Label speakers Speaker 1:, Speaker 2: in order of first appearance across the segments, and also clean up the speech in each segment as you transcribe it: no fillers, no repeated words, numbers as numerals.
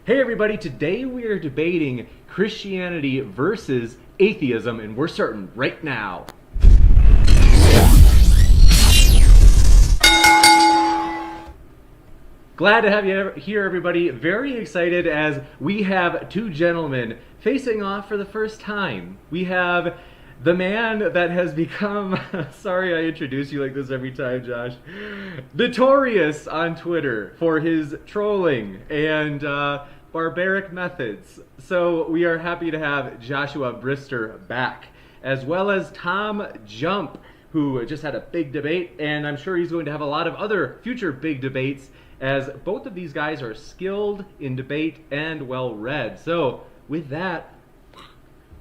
Speaker 1: Hey everybody, today we are debating Christianity versus atheism, and we're starting right now. Glad to have you here, everybody. Very excited as we have two gentlemen facing off for the first time. We have the man that has become, sorry I introduce you like this every time, Josh, notorious on Twitter for his trolling and barbaric methods. So we are happy to have Joshua Brister back, as well as TJump, who just had a big debate, and I'm sure he's going to have a lot of other future big debates, as both of these guys are skilled in debate and well-read. So with that,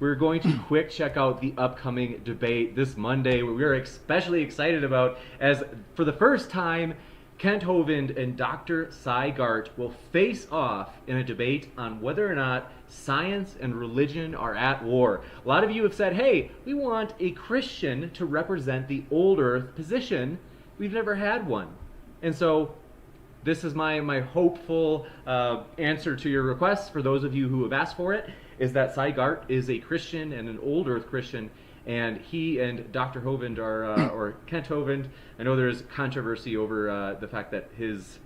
Speaker 1: we're going to quick check out the upcoming debate this Monday, what we are especially excited about, as for the first time, Kent Hovind and Dr. Cy Gart will face off in a debate on whether or not science and religion are at war. A lot of you have said, hey, we want a Christian to represent the old earth position. We've never had one. And so this is my hopeful answer to your request, for those of you who have asked for it, is that Cy Gart is a Christian and an old earth Christian, and he and Dr. Hovind are, or Kent Hovind, I know there's controversy over the fact that his,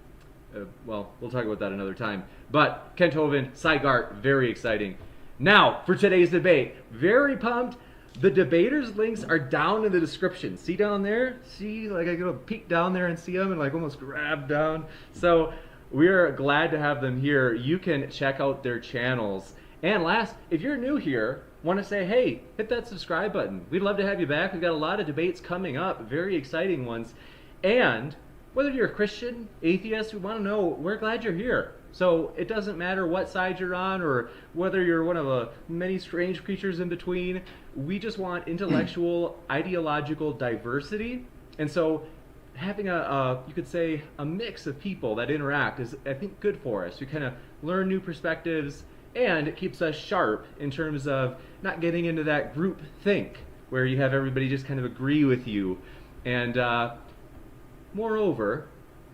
Speaker 1: well, we'll talk about that another time, but Kent Hovind, Cy Gart, very exciting. Now, for today's debate, very pumped. The debaters' links are down in the description. See down there? See, like I go peek down there and see them and like almost grab down. So we're glad to have them here. You can check out their channels. And last, if you're new here, want to say, hey, hit that subscribe button. We'd love to have you back. We've got a lot of debates coming up, very exciting ones. And whether you're a Christian, atheist, we want to know, we're glad you're here. So it doesn't matter what side you're on or whether you're one of the many strange creatures in between. We just want intellectual, ideological diversity. And so having you could say, a mix of people that interact is, I think, good for us. We kind of learn new perspectives, and it keeps us sharp in terms of not getting into that group think where you have everybody just kind of agree with you. And moreover,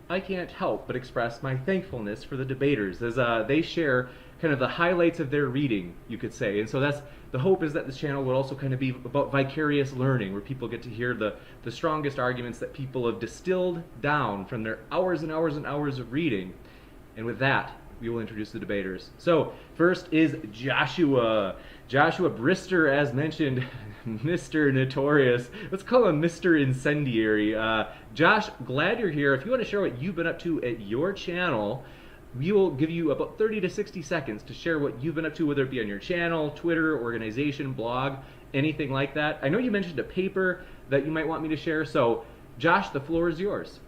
Speaker 1: I can't help but express my thankfulness for the debaters, as they share kind of the highlights of their reading, you could say. And so that's the hope, is that this channel will also kind of be about vicarious learning, where people get to hear the strongest arguments that people have distilled down from their hours and hours and hours of reading. And with that, we will introduce the debaters. So first is Joshua Brister, as mentioned, Mr. Notorious. Let's call him Mr. Incendiary. Josh, glad you're here. If you want to share what you've been up to at your channel, we will give you about 30 to 60 seconds to share what you've been up to, whether it be on your channel, Twitter, organization, blog, anything like that. I know you mentioned a paper that you might want me to share, so Josh, the floor is yours.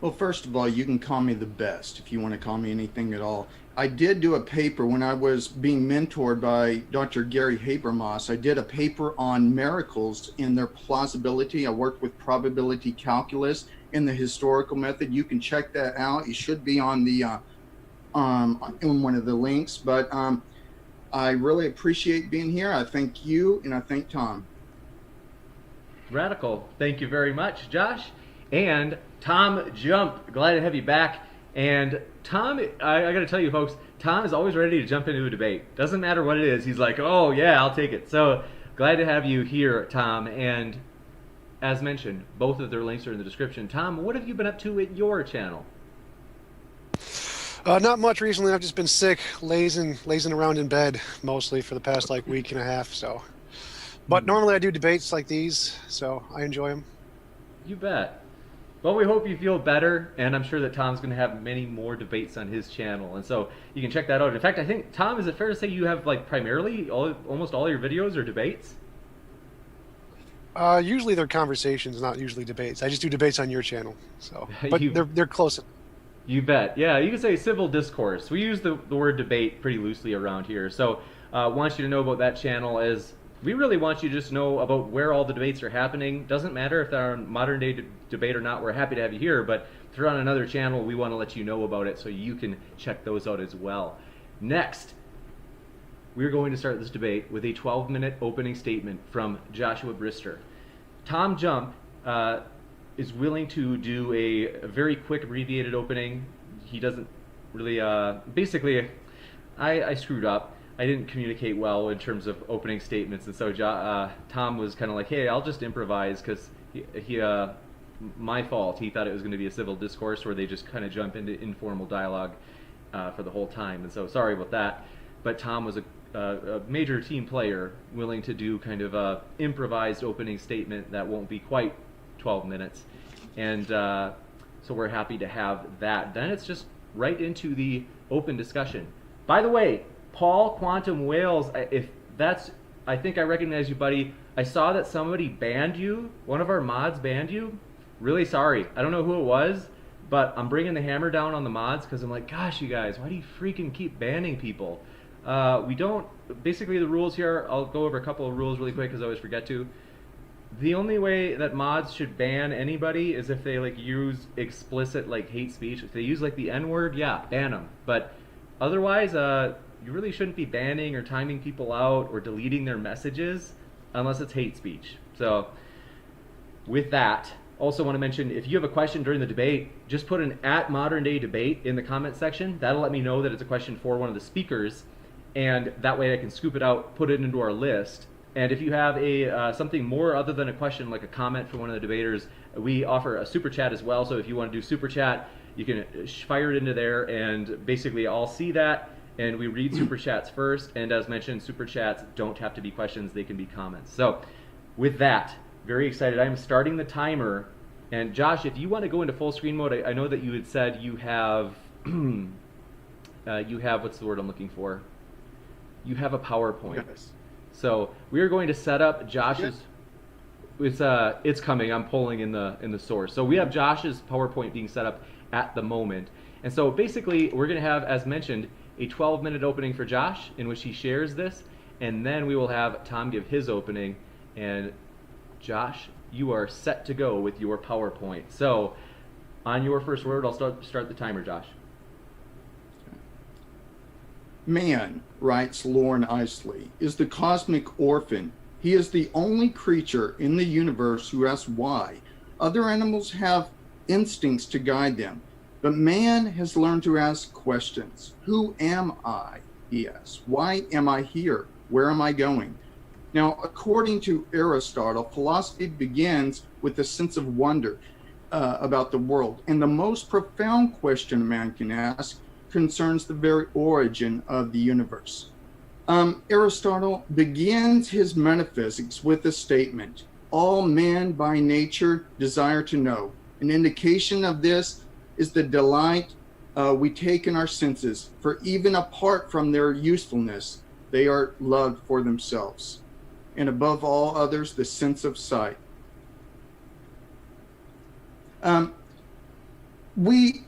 Speaker 2: Well, first of all, you can call me the best if you want to call me anything at all. I did do a paper when I was being mentored by Dr. Gary Habermas. I did a paper on miracles in their plausibility. I worked with probability calculus in the historical method. You can check that out. It should be on the in one of the links. But I really appreciate being here. I thank you, and I thank Tom.
Speaker 1: Radical. Thank you very much, Josh. And TJump, glad to have you back. And Tom, I got to tell you folks, Tom is always ready to jump into a debate. Doesn't matter what it is. He's like, oh yeah, I'll take it. So glad to have you here, Tom. And as mentioned, both of their links are in the description. Tom, what have you been up to at your channel?
Speaker 3: Not much recently. I've just been sick, lazing around in bed mostly for the past like week and a half. So, but normally I do debates like these, so I enjoy them.
Speaker 1: You bet. Well, we hope you feel better, and I'm sure that Tom's going to have many more debates on his channel, and so you can check that out. In fact, I think, Tom, is it fair to say you have like primarily almost all your videos are debates?
Speaker 3: Usually they're conversations, not usually debates. I just do debates on your channel, so but they're close.
Speaker 1: You bet. Yeah, you can say civil discourse. We use the word debate pretty loosely around here, so want you to know about that channel, as we really want you to just know about where all the debates are happening. Doesn't matter if they're on modern day debate or not, we're happy to have you here, but if they're on another channel, we want to let you know about it so you can check those out as well. Next, we're going to start this debate with a 12-minute opening statement from Joshua Brister. TJump is willing to do a very quick abbreviated opening. He doesn't really, basically, I screwed up. I didn't communicate well in terms of opening statements, and so Tom was kind of like, "Hey, I'll just improvise," because he my fault. He thought it was going to be a civil discourse where they just kind of jump into informal dialogue for the whole time, and so sorry about that. But Tom was a major team player, willing to do kind of a improvised opening statement that won't be quite 12 minutes, and so we're happy to have that. Then it's just right into the open discussion. By the way, Paul Quantum Whales, I think I recognize you, buddy. I saw that somebody banned you. One of our mods banned you. Really sorry. I don't know who it was, but I'm bringing the hammer down on the mods because I'm like, gosh, you guys, why do you freaking keep banning people? We don't, basically the rules here, I'll go over a couple of rules really quick because I always forget to. The only way that mods should ban anybody is if they like use explicit like hate speech. If they use like the N-word, yeah, ban them. But otherwise, you really shouldn't be banning or timing people out or deleting their messages unless it's hate speech. So with that, also want to mention, if you have a question during the debate, just put an @ModernDayDebate in the comment section. That'll let me know that it's a question for one of the speakers, and that way I can scoop it out, put it into our list. And if you have something more other than a question, like a comment from one of the debaters, we offer a super chat as well. So if you want to do super chat, you can fire it into there, and basically I'll see that, and we read super chats first. And as mentioned, super chats don't have to be questions; they can be comments. So with that, very excited. I'm starting the timer. And Josh, if you want to go into full screen mode, I know that you had said you have what's the word I'm looking for? You have a PowerPoint.
Speaker 2: Yes.
Speaker 1: So we are going to set up Josh's. It's coming. I'm pulling in the source. So we have Josh's PowerPoint being set up at the moment, and so basically we're going to have, as mentioned, a 12-minute opening for Josh in which he shares this, and then we will have Tom give his opening. And Josh, you are set to go with your PowerPoint. So on your first word, I'll start the timer, Josh.
Speaker 2: Man, writes Lorne Isley, is the cosmic orphan. He is the only creature in the universe who asks why. Other animals have instincts to guide them, but man has learned to ask questions. Who am I? He asks. Why am I here? Where am I going? Now, according to Aristotle, philosophy begins with a sense of wonder about the world, and the most profound question a man can ask concerns the very origin of the universe. Aristotle begins his metaphysics with a statement: all men by nature desire to know. An indication of this is the delight we take in our senses, for even apart from their usefulness, they are loved for themselves. And above all others, the sense of sight. We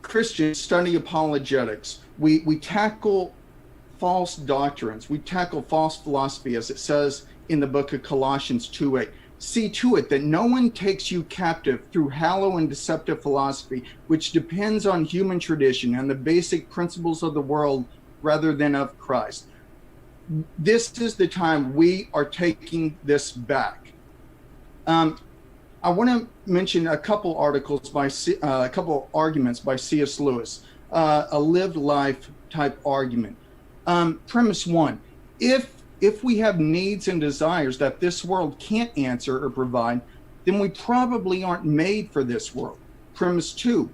Speaker 2: Christians study apologetics. We tackle false doctrines. We tackle false philosophy, as it says in the book of Colossians 2:8. See to it that no one takes you captive through hollow and deceptive philosophy, which depends on human tradition and the basic principles of the world rather than of Christ. This is the time we are taking this back. I want to mention a couple articles a couple arguments by C.S. Lewis, a lived life type argument. Premise one: if we have needs and desires that this world can't answer or provide, then we probably aren't made for this world. Premise two: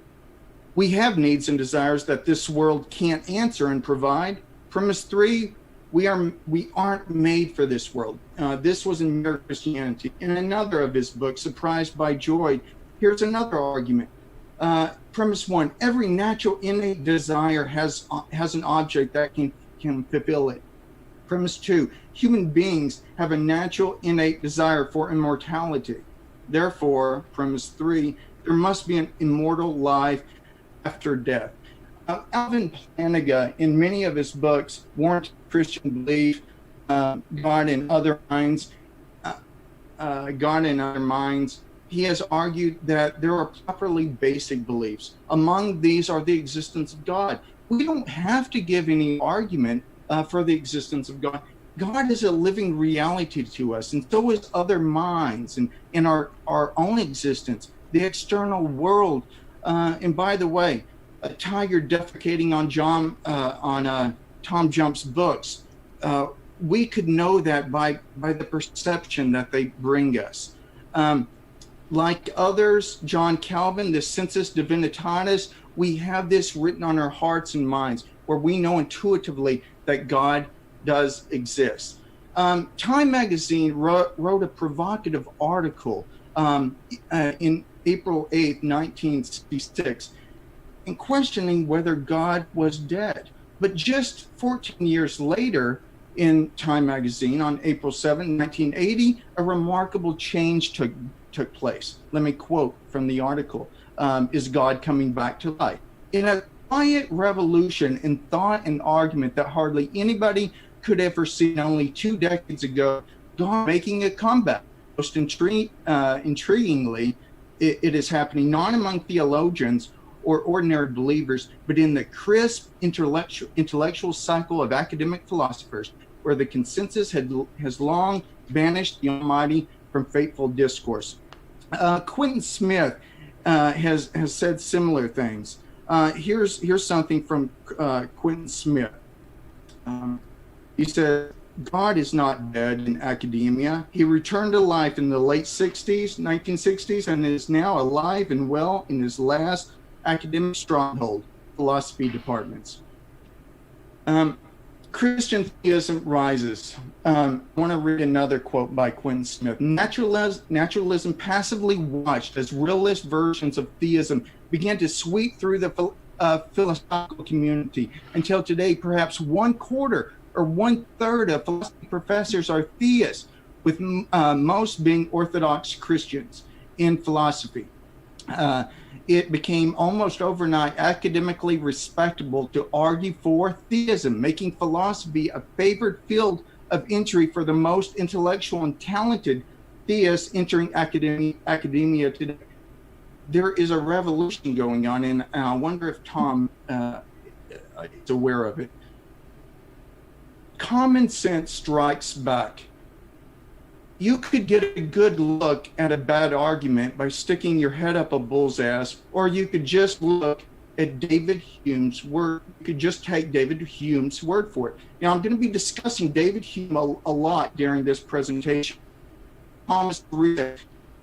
Speaker 2: we have needs and desires that this world can't answer and provide. Premise three: we aren't made for this world. This was in Mere Christianity. In another of his books, Surprised by Joy, here's another argument. Premise one: every natural innate desire has an object that can fulfill it. Premise two: human beings have a natural innate desire for immortality. Therefore, premise three: there must be an immortal life after death. Alvin Plantinga, in many of his books, Warranted Christian Belief, God in Other Minds, he has argued that there are properly basic beliefs. Among these are the existence of God. We don't have to give any argument for the existence of God. God is a living reality to us, and so is other minds and our own existence, the external world. And by the way, a tiger defecating on Tom Jump's books. We could know that by the perception that they bring us. Like others, John Calvin, the sensus divinitatis, we have this written on our hearts and minds, where we know intuitively that God does exist. Time magazine wrote a provocative article in April 8th, 1966, in questioning whether God was dead. But just 14 years later, in Time magazine, on April 7, 1980, a remarkable change took place. Let me quote from the article. Is God coming back to life? In a quiet revolution in thought and argument that hardly anybody could ever see only 2 decades ago, God making a comeback. Most intriguingly, it is happening not among theologians or ordinary believers, but in the crisp intellectual cycle of academic philosophers, where the consensus has long banished the Almighty from faithful discourse. Quentin Smith has said similar things. Here's something from Quentin Smith. He said, God is not dead in academia. He returned to life in the late 1960s, and is now alive and well in his last academic stronghold, philosophy departments. Christian theism rises. I want to read another quote by Quentin Smith. Naturalism passively watched as realist versions of theism began to sweep through the philosophical community, until today perhaps 1/4 or 1/3 of philosophy professors are theists, with most being Orthodox Christians in philosophy. It became almost overnight academically respectable to argue for theism, making philosophy a favored field of entry for the most intellectual and talented theists entering academia today. There is a revolution going on, and I wonder if Tom is aware of it. Common sense strikes back. You could get a good look at a bad argument by sticking your head up a bull's ass, or you could just look at David Hume's word. You could just take David Hume's word for it. Now, I'm going to be discussing David Hume a lot during this presentation. Thomas Reid,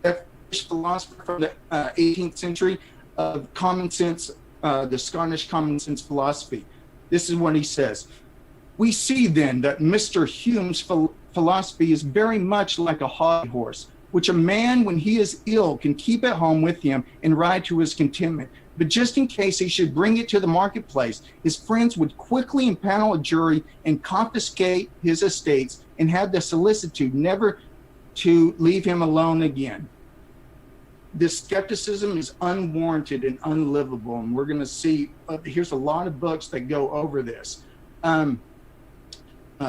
Speaker 2: a philosopher from the 18th century of common sense, the Scottish common sense philosophy. This is what he says. We see then that Mr. Hume's philosophy is very much like a hobby horse, which a man, when he is ill, can keep at home with him and ride to his contentment. But just in case he should bring it to the marketplace, his friends would quickly impanel a jury and confiscate his estates, and have the solicitude never to leave him alone again. This skepticism is unwarranted and unlivable, and we're going to see, here's a lot of books that go over this.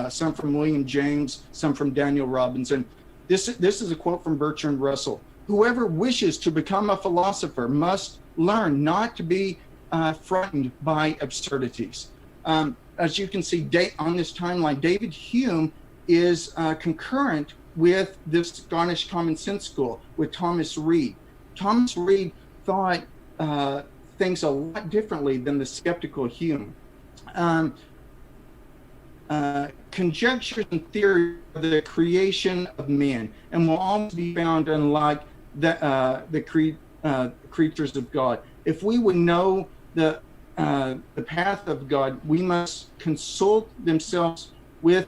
Speaker 2: Some from William James, some from Daniel Robinson. This is a quote from Bertrand Russell. Whoever wishes to become a philosopher must learn not to be frightened by absurdities. As you can see on this timeline, David Hume is concurrent with this Scottish Common Sense School with Thomas Reid. Thomas Reid thought things a lot differently than the skeptical Hume. Conjectures and theory of the creation of man, and will always be found unlike the creatures of God. If we would know the path of God, we must consult themselves with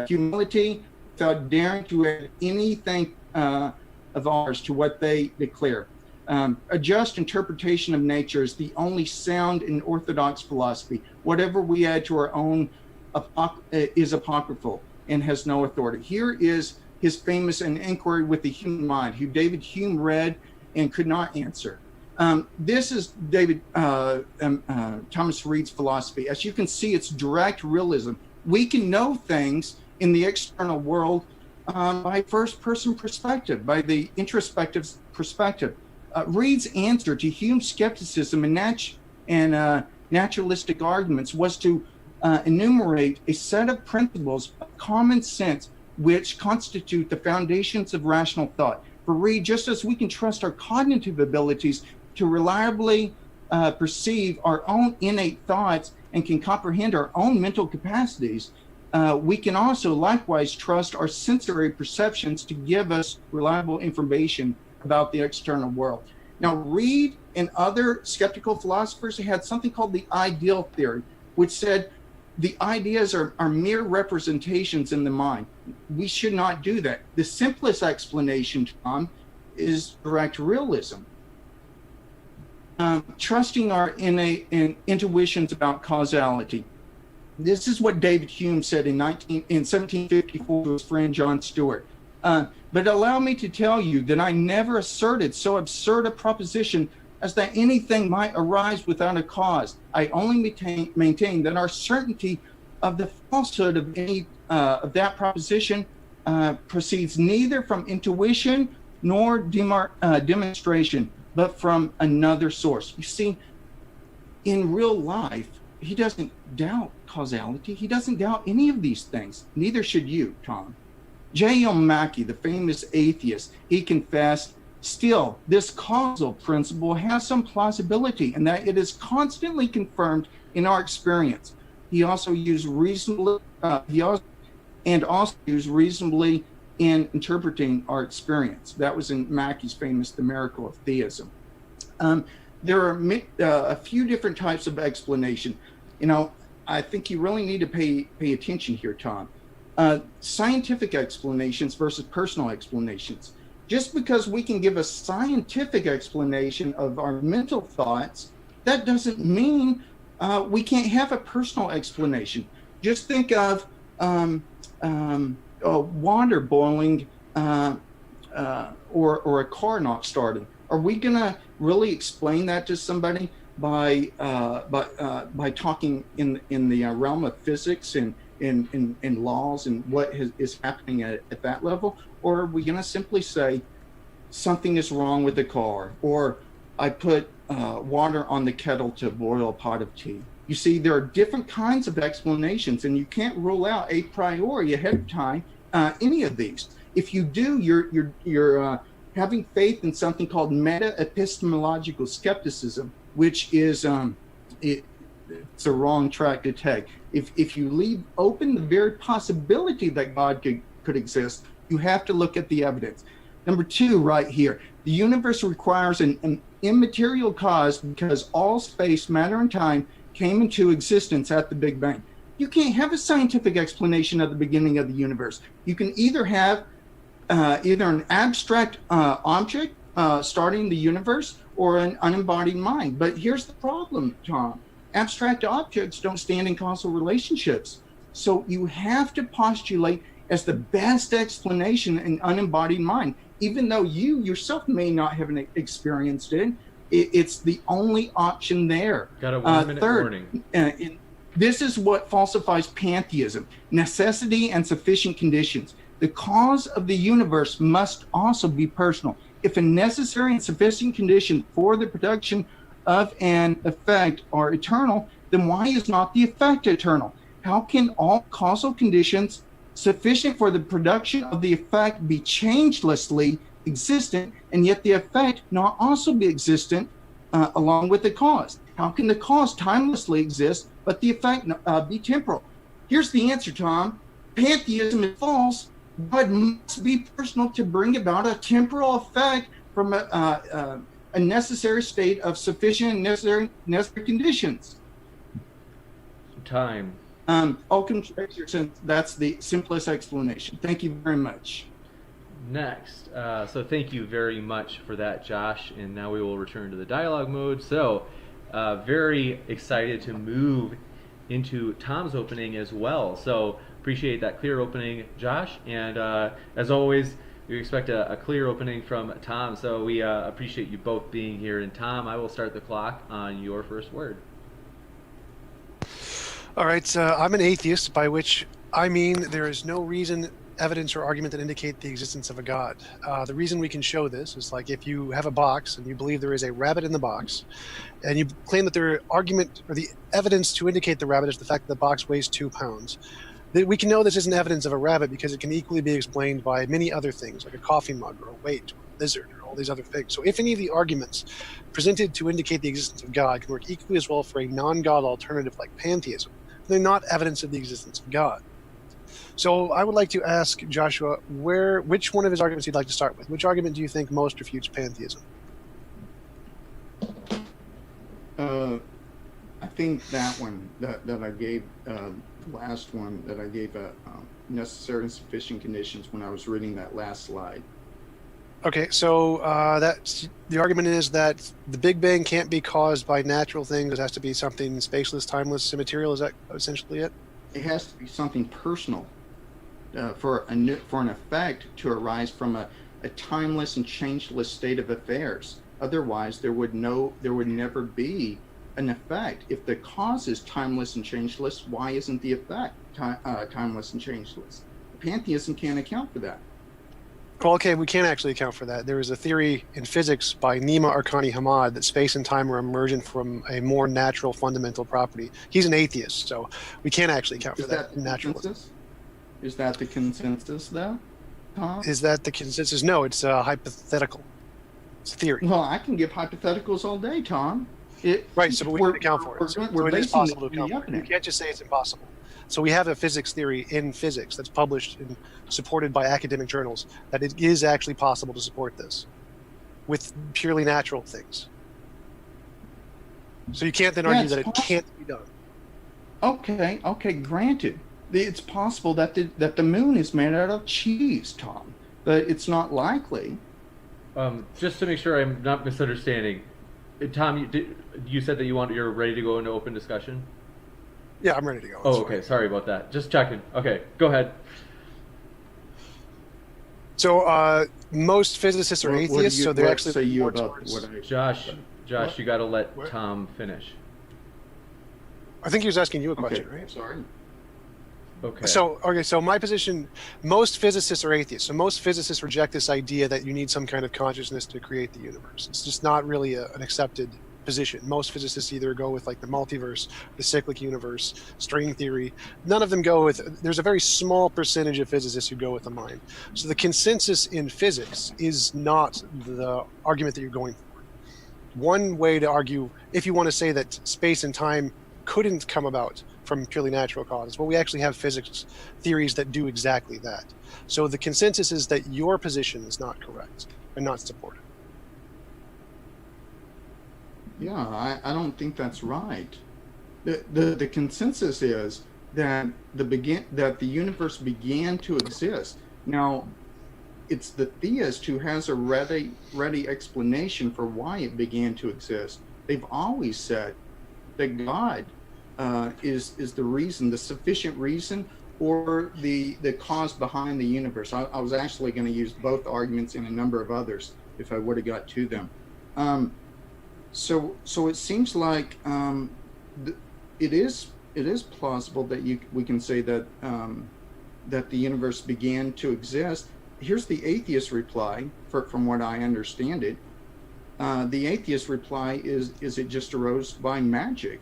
Speaker 2: humility, without daring to add anything of ours to what they declare. A just interpretation of nature is the only sound in orthodox philosophy. Whatever we add to our own is apocryphal and has no authority. Here is his famous An Inquiry with the Human Mind, who David Hume read and could not answer. This is Thomas Reid's philosophy. As you can see, it's direct realism. We can know things in the external world by first-person perspective, by the introspective perspective. Reid's answer to Hume's skepticism and naturalistic arguments was to enumerate a set of principles of common sense which constitute the foundations of rational thought. For Reid, just as we can trust our cognitive abilities to reliably perceive our own innate thoughts and can comprehend our own mental capacities, we can also likewise trust our sensory perceptions to give us reliable information about the external world. Now, Reid and other skeptical philosophers had something called the ideal theory, which said the ideas are mere representations in the mind. We should not do that. The simplest explanation, Tom, is direct realism. Trusting our innate intuitions about causality. This is what David Hume said in 1754 to his friend John Stuart. But allow me to tell you that I never asserted so absurd a proposition as that anything might arise without a cause. I only maintain that our certainty of the falsehood of any of that proposition proceeds neither from intuition nor demonstration, but from another source. You see, in real life, he doesn't doubt causality. He doesn't doubt any of these things. Neither should you, Tom. J.M. Mackie, the famous atheist, he confessed, still, this causal principle has some plausibility in that it is constantly confirmed in our experience. He also used reasonably, reasonably in interpreting our experience. That was in Mackie's famous The Miracle of Theism. There are a few different types of explanation. I think you really need to pay attention here, Tom. Scientific explanations versus personal explanations. Just because we can give a scientific explanation of our mental thoughts, that doesn't mean we can't have a personal explanation. Just think of water boiling or a car not starting. Are we gonna really explain that to somebody by talking in the realm of physics and in laws and what is happening at that level? Or are we going to simply say something is wrong with the car, or I put water on the kettle to boil a pot of tea? You see, there are different kinds of explanations, and you can't rule out a priori ahead of time any of these. If you do, you're having faith in something called meta-epistemological skepticism, which is it's a wrong track to take. If you leave open the very possibility that God could exist, you have to look at the evidence. Number two, right here, the universe requires an immaterial cause because all space, matter, and time came into existence at the Big Bang. You can't have a scientific explanation of the beginning of the universe. You can either have either an abstract object starting the universe or an unembodied mind. But here's the problem, Tom. Abstract objects don't stand in causal relationships. So you have to postulate as the best explanation an unembodied mind, even though you yourself may not have experienced it. It's the only option there.
Speaker 1: Got a 1 minute warning.
Speaker 2: This is what falsifies pantheism: necessity and sufficient conditions. The cause of the universe must also be personal. If a necessary and sufficient condition for the production of an effect are eternal, then why is not the effect eternal? How can all causal conditions sufficient for the production of the effect be changelessly existent, and yet the effect not also be existent along with the cause? How can the cause timelessly exist, but the effect be temporal? Here's the answer, Tom. Pantheism is false. God must be personal to bring about a temporal effect from a necessary state of sufficient and necessary conditions.
Speaker 1: Time.
Speaker 2: I'll consider since that's the simplest explanation. Thank you very much.
Speaker 1: Next. So thank you very much for that, Josh. And now we will return to the dialogue mode. So very excited to move into Tom's opening as well. So appreciate that clear opening, Josh. And as always, we expect a clear opening from Tom. So we appreciate you both being here. And Tom, I will start the clock on your first word.
Speaker 3: All right, I'm an atheist, by which I mean there is no reason, evidence, or argument that indicate the existence of a God. The reason we can show this is like if you have a box and you believe there is a rabbit in the box, and you claim that the argument or the evidence to indicate the rabbit is the fact that the box weighs 2 pounds. We can know this isn't evidence of a rabbit because it can equally be explained by many other things, like a coffee mug or a weight or a lizard or all these other things. So if any of the arguments presented to indicate the existence of God can work equally as well for a non-God alternative like pantheism, they're not evidence of the existence of God. So I would like to ask Joshua which one of his arguments you'd like to start with. Which argument do you think most refutes pantheism?
Speaker 2: I think that one that I gave, the last one that I gave, necessary and sufficient conditions when I was reading that last slide.
Speaker 3: Okay, so the argument is that the Big Bang can't be caused by natural things. It has to be something spaceless, timeless, immaterial. Is that essentially it?
Speaker 2: It has to be something personal for an effect to arise from a timeless and changeless state of affairs. Otherwise, there would never be an effect. If the cause is timeless and changeless, why isn't the effect timeless and changeless? Pantheism can't account for that.
Speaker 3: Well, okay, we can't actually account for that. There is a theory in physics by Nima Arkani Hammad that space and time are emergent from a more natural fundamental property. He's an atheist, so we can't actually account for that naturalism.
Speaker 2: Is that the consensus, though, Tom?
Speaker 3: Is that the consensus? No, it's hypothetical. It's a theory.
Speaker 2: Well, I can give hypotheticals all day, Tom.
Speaker 3: Right, so but we can account for it. So it is possible to account for it. You can't just say it's impossible. So we have a physics theory in physics that's published and supported by academic journals that it is actually possible to support this with purely natural things. So you can't then argue that it can't be done.
Speaker 2: Okay, granted. It's possible that the moon is made out of cheese, Tom, but it's not likely.
Speaker 1: Just to make sure I'm not misunderstanding, Tom, you said that you're ready to go into open discussion?
Speaker 3: Yeah, I'm ready to go.
Speaker 1: Oh, okay. Sorry about that. Just checking. Okay, go ahead.
Speaker 3: So most physicists are atheists, so they're actually
Speaker 2: say you
Speaker 3: more
Speaker 2: about
Speaker 3: towards...
Speaker 2: what I
Speaker 1: Josh, you got to let
Speaker 3: What?
Speaker 1: Tom finish.
Speaker 3: I think he was asking you a question, right?
Speaker 2: Sorry.
Speaker 1: Okay.
Speaker 3: So my position, most physicists are atheists. So most physicists reject this idea that you need some kind of consciousness to create the universe. It's just not really an accepted position. Most physicists either go with like the multiverse, the cyclic universe, string theory. None of them go with, there's a very small percentage of physicists who go with the mind. So the consensus in physics is not the argument that you're going for. One way to argue, if you want to say that space and time couldn't come about from purely natural causes, well, we actually have physics theories that do exactly that. So the consensus is that your position is not correct and not supported.
Speaker 2: Yeah, I don't think that's right. The consensus is that the universe began to exist. Now, it's the theist who has a ready explanation for why it began to exist. They've always said that God is the reason, the sufficient reason, or the cause behind the universe. I was actually going to use both arguments and a number of others if I would have got to them. So it seems like it is plausible that we can say that that the universe began to exist. Here's the atheist reply, from what I understand it. The atheist reply is it just arose by magic?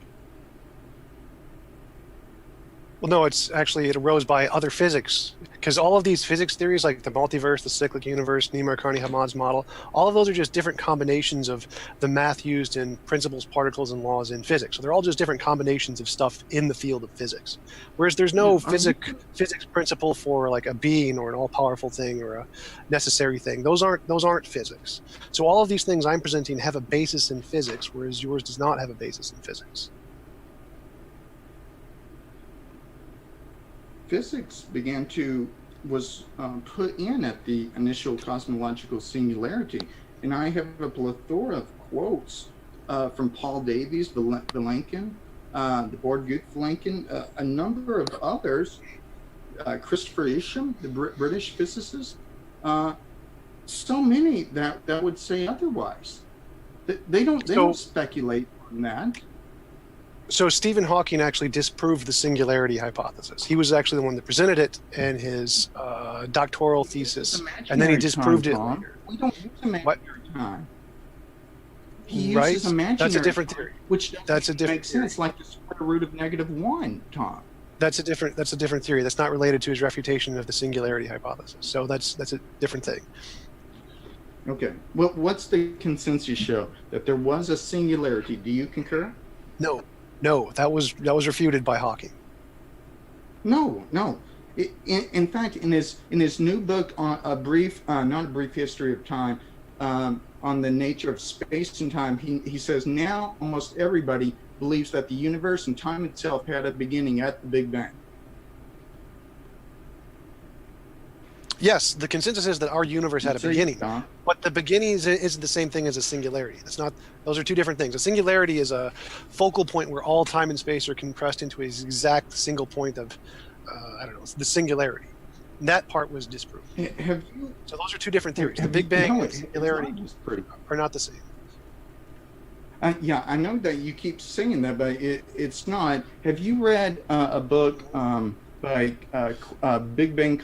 Speaker 3: Well, no, it arose by other physics, because all of these physics theories, like the multiverse, the cyclic universe, Nima Arkani Hammad's model, all of those are just different combinations of the math used in principles, particles, and laws in physics. So they're all just different combinations of stuff in the field of physics. Whereas there's no physics principle for like a being or an all-powerful thing or a necessary thing. Those aren't physics. So all of these things I'm presenting have a basis in physics, whereas yours does not have a basis in physics.
Speaker 2: Physics was put in at the initial cosmological singularity, and I have a plethora of quotes from Paul Davies, Vilenkin, the Borg-Vilenkin, a number of others, Christopher Isham, the British physicist, so many that would say otherwise. They don't speculate on that.
Speaker 3: So Stephen Hawking actually disproved the singularity hypothesis. He was actually the one that presented it in his doctoral thesis, and then he disproved it later.
Speaker 2: We don't use imaginary time. He
Speaker 3: right?
Speaker 2: uses imaginary
Speaker 3: That's a different theory.
Speaker 2: Which makes
Speaker 3: theory.
Speaker 2: sense, like the square root of -1, Tom.
Speaker 3: That's a different theory. That's not related to his refutation of the singularity hypothesis. So that's a different thing.
Speaker 2: Okay. Well, what's the consensus show? That there was a singularity. Do you concur?
Speaker 3: No, no, that was refuted by Hawking.
Speaker 2: No, no. In fact, in his new book on a brief, not a brief history of time, on the nature of space and time, he says now almost everybody believes that the universe and time itself had a beginning at the Big Bang.
Speaker 3: Yes, the consensus is that our universe had a beginning,
Speaker 2: Don.
Speaker 3: but the beginning isn't the same thing as a singularity. It's not; those are two different things. A singularity is a focal point where all time and space are compressed into an exact single point of, I don't know, the singularity. And that part was disproved.
Speaker 2: Have you?
Speaker 3: So those are two different theories. The Big Bang and singularity are not the same.
Speaker 2: Yeah, I know that you keep saying that, but it's not. Have you read a book by Big Bang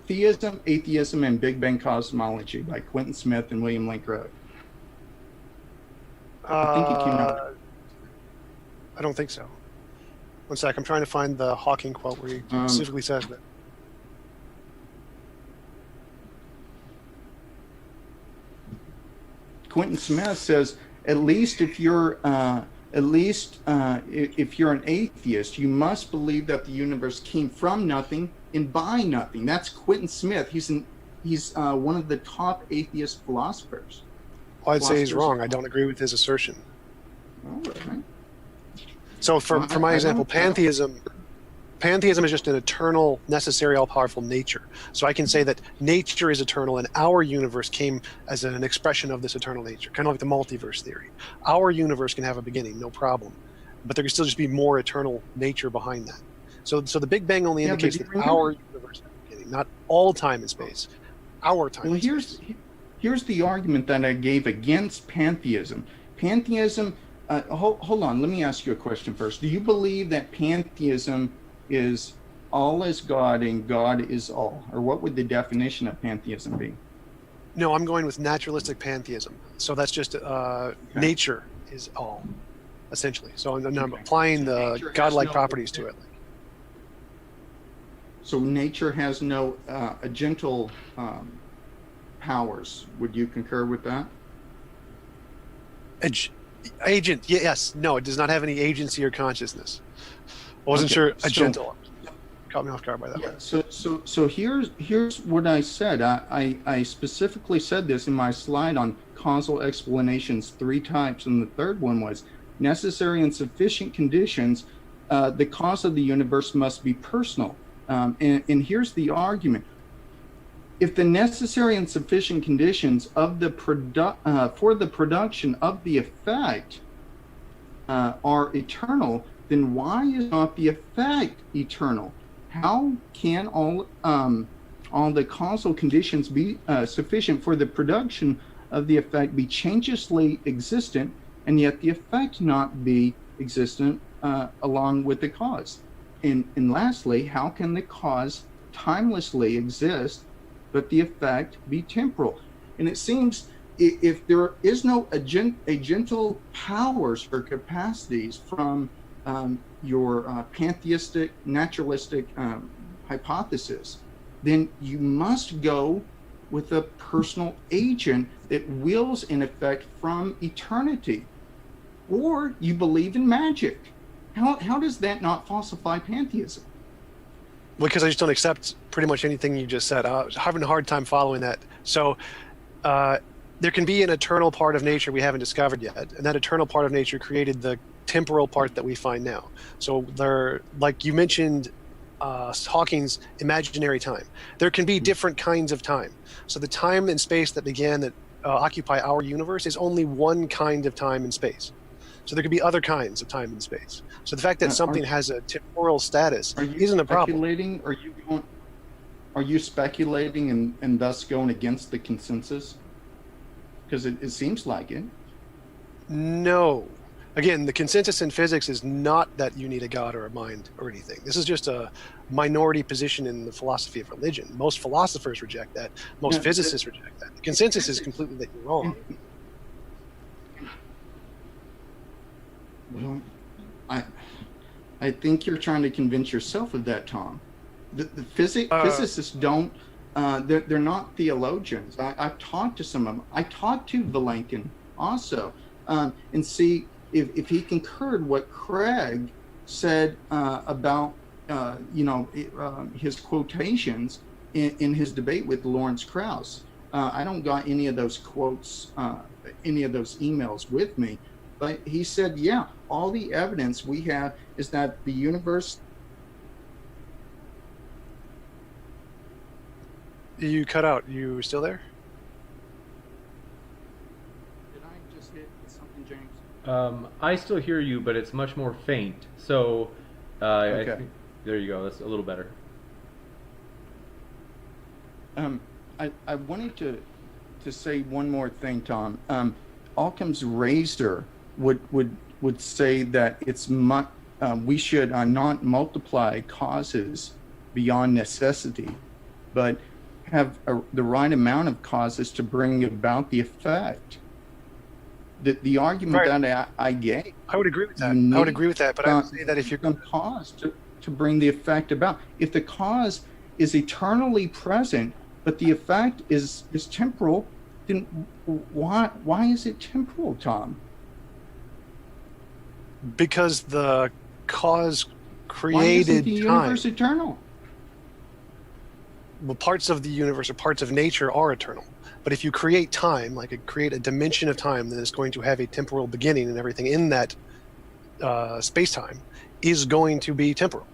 Speaker 2: Theism, Atheism, and Big Bang Cosmology by Quentin Smith and William Lane Craig? I think it came out.
Speaker 3: I don't think so. One sec, I'm trying to find the Hawking quote where he specifically says that.
Speaker 2: Quentin Smith says, at least if you're if you're an atheist, you must believe that the universe came from nothing and by nothing. That's Quentin Smith. He's one of the top atheist philosophers.
Speaker 3: Well, I'd say he's wrong. I don't agree with his assertion.
Speaker 2: All right.
Speaker 3: So for my example, pantheism is just an eternal, necessary, all-powerful nature. So I can say that nature is eternal and our universe came as an expression of this eternal nature, kind of like the multiverse theory. Our universe can have a beginning, no problem. But there can still just be more eternal nature behind that. So the Big Bang only indicates that our universe has a beginning, not all time and space. Our time and space.
Speaker 2: Here's the argument that I gave against pantheism. Pantheism, hold on, let me ask you a question first. Do you believe that pantheism is all is God and God is all? Or what would the definition of pantheism be?
Speaker 3: No, I'm going with naturalistic pantheism. So that's just nature is all, essentially. So I'm applying the godlike properties to it.
Speaker 2: So nature has no agental powers. Would you concur with that?
Speaker 3: Agent, yes. No, it does not have any agency or consciousness. I wasn't sure. Agental. Caught me off guard by that.
Speaker 2: Yeah, so here's what I said. I specifically said this in my slide on causal explanations, 3 types, and the third one was necessary and sufficient conditions. The cause of the universe must be personal. And here's the argument. If the necessary and sufficient conditions of the for the production of the effect are eternal, then why is not the effect eternal? How can all the causal conditions be sufficient for the production of the effect be changelessly existent, and yet the effect not be existent along with the cause? And lastly, how can the cause timelessly exist, but the effect be temporal? And it seems if there is no agental powers or capacities from your pantheistic, naturalistic hypothesis, then you must go with a personal agent that wills an effect from eternity. Or you believe in magic. How does that not falsify pantheism?
Speaker 3: Because I just don't accept pretty much anything you just said. I was having a hard time following that. So there can be an eternal part of nature we haven't discovered yet, and that eternal part of nature created the temporal part that we find now. So there, like you mentioned, Hawking's imaginary time. There can be different kinds of time. So the time and space that began that occupy our universe is only one kind of time and space. So there could be other kinds of time and space. So the fact that something has a temporal status isn't a problem.
Speaker 2: Are you speculating and thus going against the consensus? Because it seems like it.
Speaker 3: No. Again, the consensus in physics is not that you need a god or a mind or anything. This is just a minority position in the philosophy of religion. Most philosophers reject that. Most physicists reject that. The consensus is completely that you're wrong.
Speaker 2: Well, I think you're trying to convince yourself of that, Tom. The physicists don't they're not theologians. I've talked to some of them. I talked to Valenkin also, and see if he concurred what Craig said about his quotations in his debate with Lawrence Krauss. I don't got any of those quotes, any of those emails with me, but he said, yeah, all the evidence we have is that the universe.
Speaker 3: You cut out. You still there?
Speaker 2: Did I just hit something, James?
Speaker 1: I still hear you, but it's much more faint. So,
Speaker 2: Okay.
Speaker 1: I think, there you go. That's a little better.
Speaker 2: I wanted to say one more thing, Tom. Occam's razor would say that we should not multiply causes beyond necessity, but have the right amount of causes to bring about the effect. The argument
Speaker 3: Right.
Speaker 2: that I gave.
Speaker 3: I would agree with that.
Speaker 2: You
Speaker 3: I would
Speaker 2: need,
Speaker 3: agree with that, but I would say that if you're
Speaker 2: some cause to bring the effect about, if the cause is eternally present, but the effect is temporal, then why is it temporal, Tom?
Speaker 3: because the cause
Speaker 2: Why isn't
Speaker 3: created
Speaker 2: the
Speaker 3: time.
Speaker 2: universe eternal?
Speaker 3: Well, parts of the universe or parts of nature are eternal. But if you create time, create a dimension of time, then it's going to have a temporal beginning, and everything in that space-time is going to be temporal.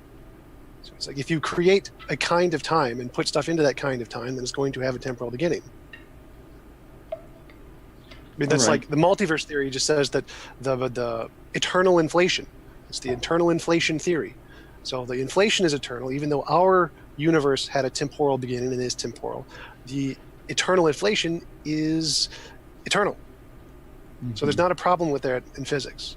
Speaker 3: So it's like if you create a kind of time and put stuff into that kind of time, then it's going to have a temporal beginning. I mean, that's
Speaker 2: Alright.
Speaker 3: like the multiverse theory just says that the eternal inflation. It's the eternal inflation theory. So the inflation is eternal, even though our universe had a temporal beginning and is temporal. The eternal inflation is eternal. So there's not a problem with that in physics.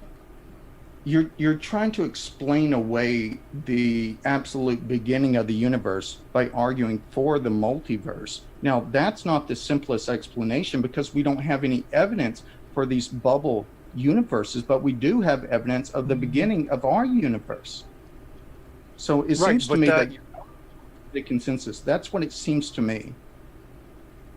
Speaker 2: You're trying to explain away the absolute beginning of the universe by arguing for the multiverse. Now, that's not the simplest explanation because we don't have any evidence for these bubble universes, but we do have evidence of the beginning of our universe. So it
Speaker 3: Right,
Speaker 2: seems to
Speaker 3: but
Speaker 2: me
Speaker 3: that-
Speaker 2: that the consensus. That's what it seems to me.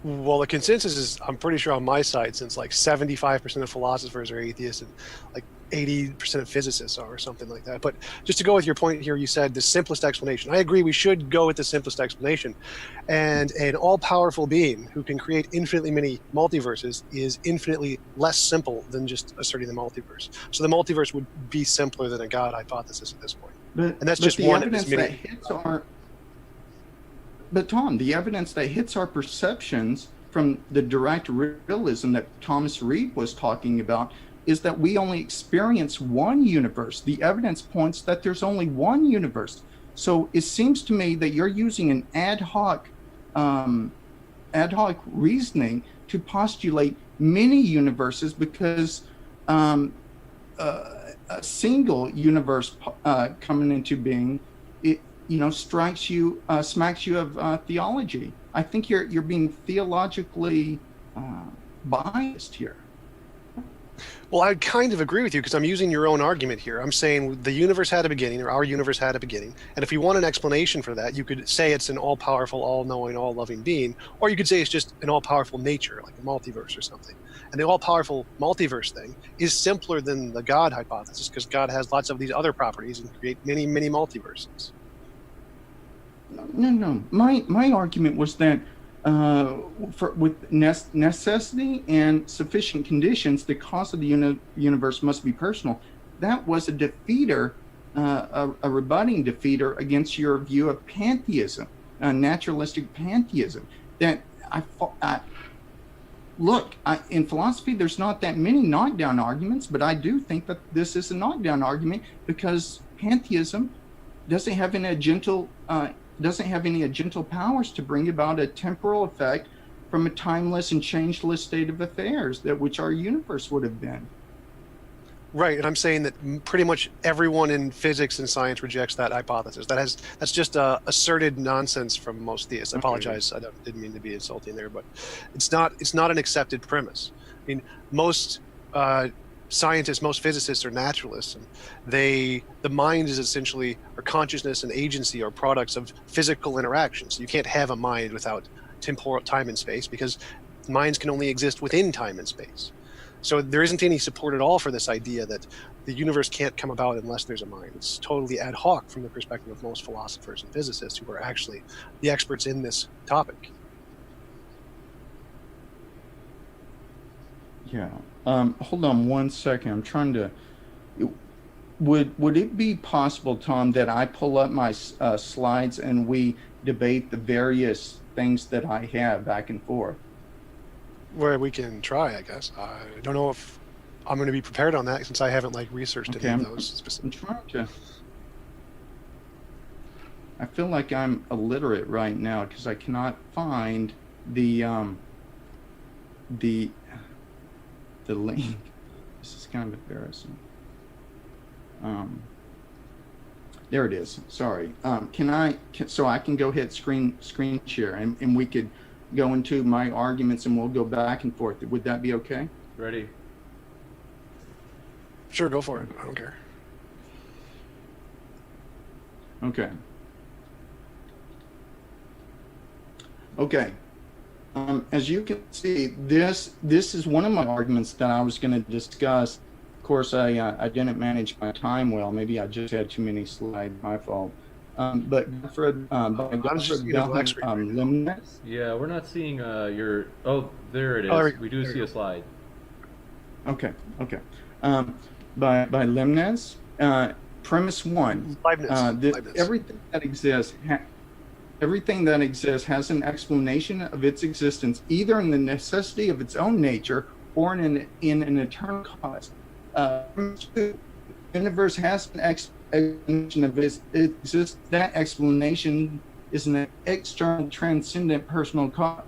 Speaker 3: Well, the consensus is, I'm pretty sure, on my side, since like 75% of philosophers are atheists and like 80% of physicists are, or something like that. But just to go with your point here, you said the simplest explanation. I agree, we should go with the simplest explanation. And an all-powerful being who can create infinitely many multiverses is infinitely less simple than just asserting the multiverse. So the multiverse would be simpler than a God hypothesis at this point.
Speaker 2: But,
Speaker 3: And that's
Speaker 2: but
Speaker 3: just
Speaker 2: the
Speaker 3: one of
Speaker 2: evidence
Speaker 3: as many.
Speaker 2: that hits our. But Tom, the evidence that hits our perceptions from the direct realism that Thomas Reid was talking about is that we only experience one universe. The evidence points that there's only one universe. So it seems to me that you're using an ad hoc reasoning to postulate many universes because a single universe coming into being, it smacks you of theology. I think you're being theologically biased here.
Speaker 3: Well, I kind of agree with you because I'm using your own argument here. I'm saying the universe had a beginning, or our universe had a beginning. And if you want an explanation for that, you could say it's an all-powerful, all-knowing, all-loving being, or you could say it's just an all-powerful nature, like a multiverse or something. And the all-powerful multiverse thing is simpler than the God hypothesis because God has lots of these other properties and create many, many multiverses.
Speaker 2: No. My argument was that with necessity and sufficient conditions, the cause of the universe must be personal. That was a defeater, a rebutting defeater against your view of pantheism, naturalistic pantheism. That in philosophy, there's not that many knockdown arguments, but I do think that this is a knockdown argument because pantheism doesn't have any gentle powers to bring about a temporal effect from a timeless and changeless state of affairs that which our universe would have been.
Speaker 3: Right, and I'm saying that pretty much everyone in physics and science rejects that hypothesis. That's just asserted nonsense from most theists. I apologize, I didn't mean to be insulting there, but it's not an accepted premise. I mean, most scientists, most physicists are naturalists, and the mind is essentially, or consciousness and agency are products of physical interactions. You can't have a mind without temporal time and space, because minds can only exist within time and space. So there isn't any support at all for this idea that the universe can't come about unless there's a mind. It's totally ad hoc from the perspective of most philosophers and physicists, who are actually the experts in this topic.
Speaker 2: Yeah. Hold on one second. I'm trying to. Would it be possible, Tom, that I pull up my slides and we debate the various things that I have back and forth?
Speaker 3: Where we can try, I guess. I don't know if I'm going to be prepared on that, since I haven't researched any of those specific.
Speaker 2: I'm trying to. I feel like I'm illiterate right now because I cannot find the link. This is kind of embarrassing. There it is. Sorry. So I can go ahead screen share, and we could go into my arguments and we'll go back and forth. Would that be okay?
Speaker 1: Ready.
Speaker 3: Sure, go for it. I don't care.
Speaker 2: Okay. Okay. As you can see, this is one of my arguments that I was going to discuss. Of course, I didn't manage my time well. Maybe I just had too many slides. My fault. But for Limnes.
Speaker 1: Yeah, we're not seeing your. Oh, there it is.
Speaker 3: Oh,
Speaker 1: we do see a slide.
Speaker 2: Okay. Okay. By Limnes, premise one.
Speaker 3: Leibniz.
Speaker 2: Everything that exists has an explanation of its existence, either in the necessity of its own nature or in an eternal cause. The universe has an explanation of its existence. That explanation is an external, transcendent, personal cause.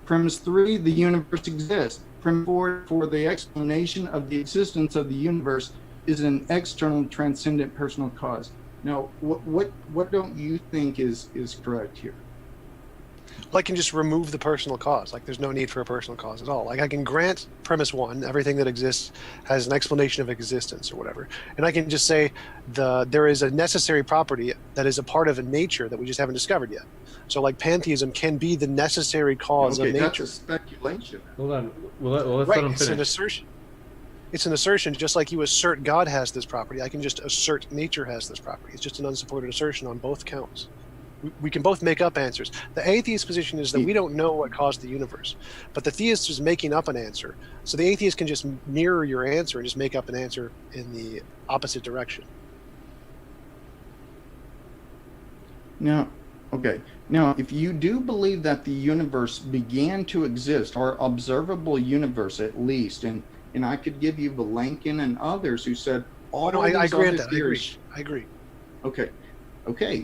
Speaker 2: Premise 3, the universe exists. Premise 4, for the explanation of the existence of the universe is an external, transcendent, personal cause. Now, what don't you think is correct here?
Speaker 3: Well, I can just remove the personal cause. There's no need for a personal cause at all. I can grant premise 1, everything that exists has an explanation of existence or whatever. And I can just say there is a necessary property that is a part of a nature that we just haven't discovered yet. So pantheism can be the necessary cause of nature.
Speaker 2: That's a speculation.
Speaker 1: Hold on. Well, let's
Speaker 3: right,
Speaker 1: let him finish.
Speaker 3: It's an assertion. It's an assertion, just like you assert God has this property. I can just assert nature has this property. It's just an unsupported assertion on both counts. We can both make up answers. The atheist position is that we don't know what caused the universe, but the theist is making up an answer. So the atheist can just mirror your answer and just make up an answer in the opposite direction.
Speaker 2: Now, okay. Now, if you do believe that the universe began to exist, or observable universe at least, and I could give you Vilenkin and others who said all
Speaker 3: I
Speaker 2: these
Speaker 3: grant
Speaker 2: other
Speaker 3: that.
Speaker 2: theories.
Speaker 3: I agree.
Speaker 2: Okay.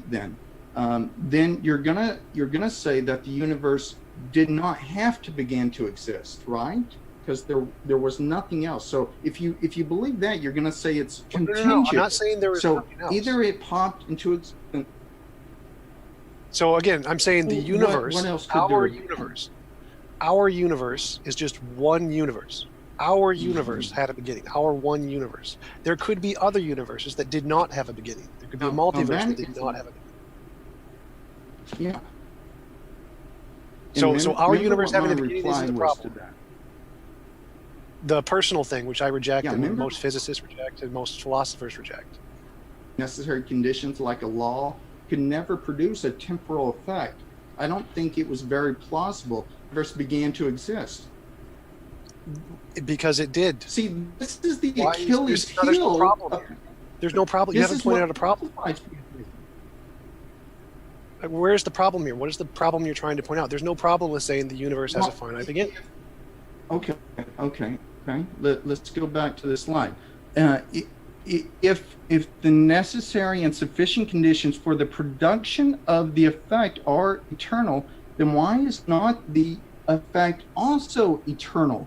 Speaker 2: Then you're gonna say that the universe did not have to begin to exist, right? Because there was nothing else. So if you believe that, you're gonna say it's contingent.
Speaker 3: No, I'm not saying there was nothing else.
Speaker 2: Either it popped into existence.
Speaker 3: So again, I'm saying the universe,
Speaker 2: what else could
Speaker 3: our universe is just one universe. Our universe had a beginning, our one universe. There could be other universes that did not have a beginning. There could be a multiverse that did not have a beginning.
Speaker 2: Yeah.
Speaker 3: So our universe having a beginning isn't the problem. The personal thing, which I reject, and most physicists reject, and most philosophers reject.
Speaker 2: Necessary conditions like a law could never produce a temporal effect. I don't think it was very plausible. The universe began to exist.
Speaker 3: Because it did.
Speaker 2: See, this is the Achilles heel.
Speaker 3: There's no problem here. There's no problem. You haven't pointed out a problem. Where's the problem here? What is the problem you're trying to point out? There's no problem with saying the universe has a finite beginning.
Speaker 2: Okay. Let's go back to the slide. If the necessary and sufficient conditions for the production of the effect are eternal, then why is not the effect also eternal?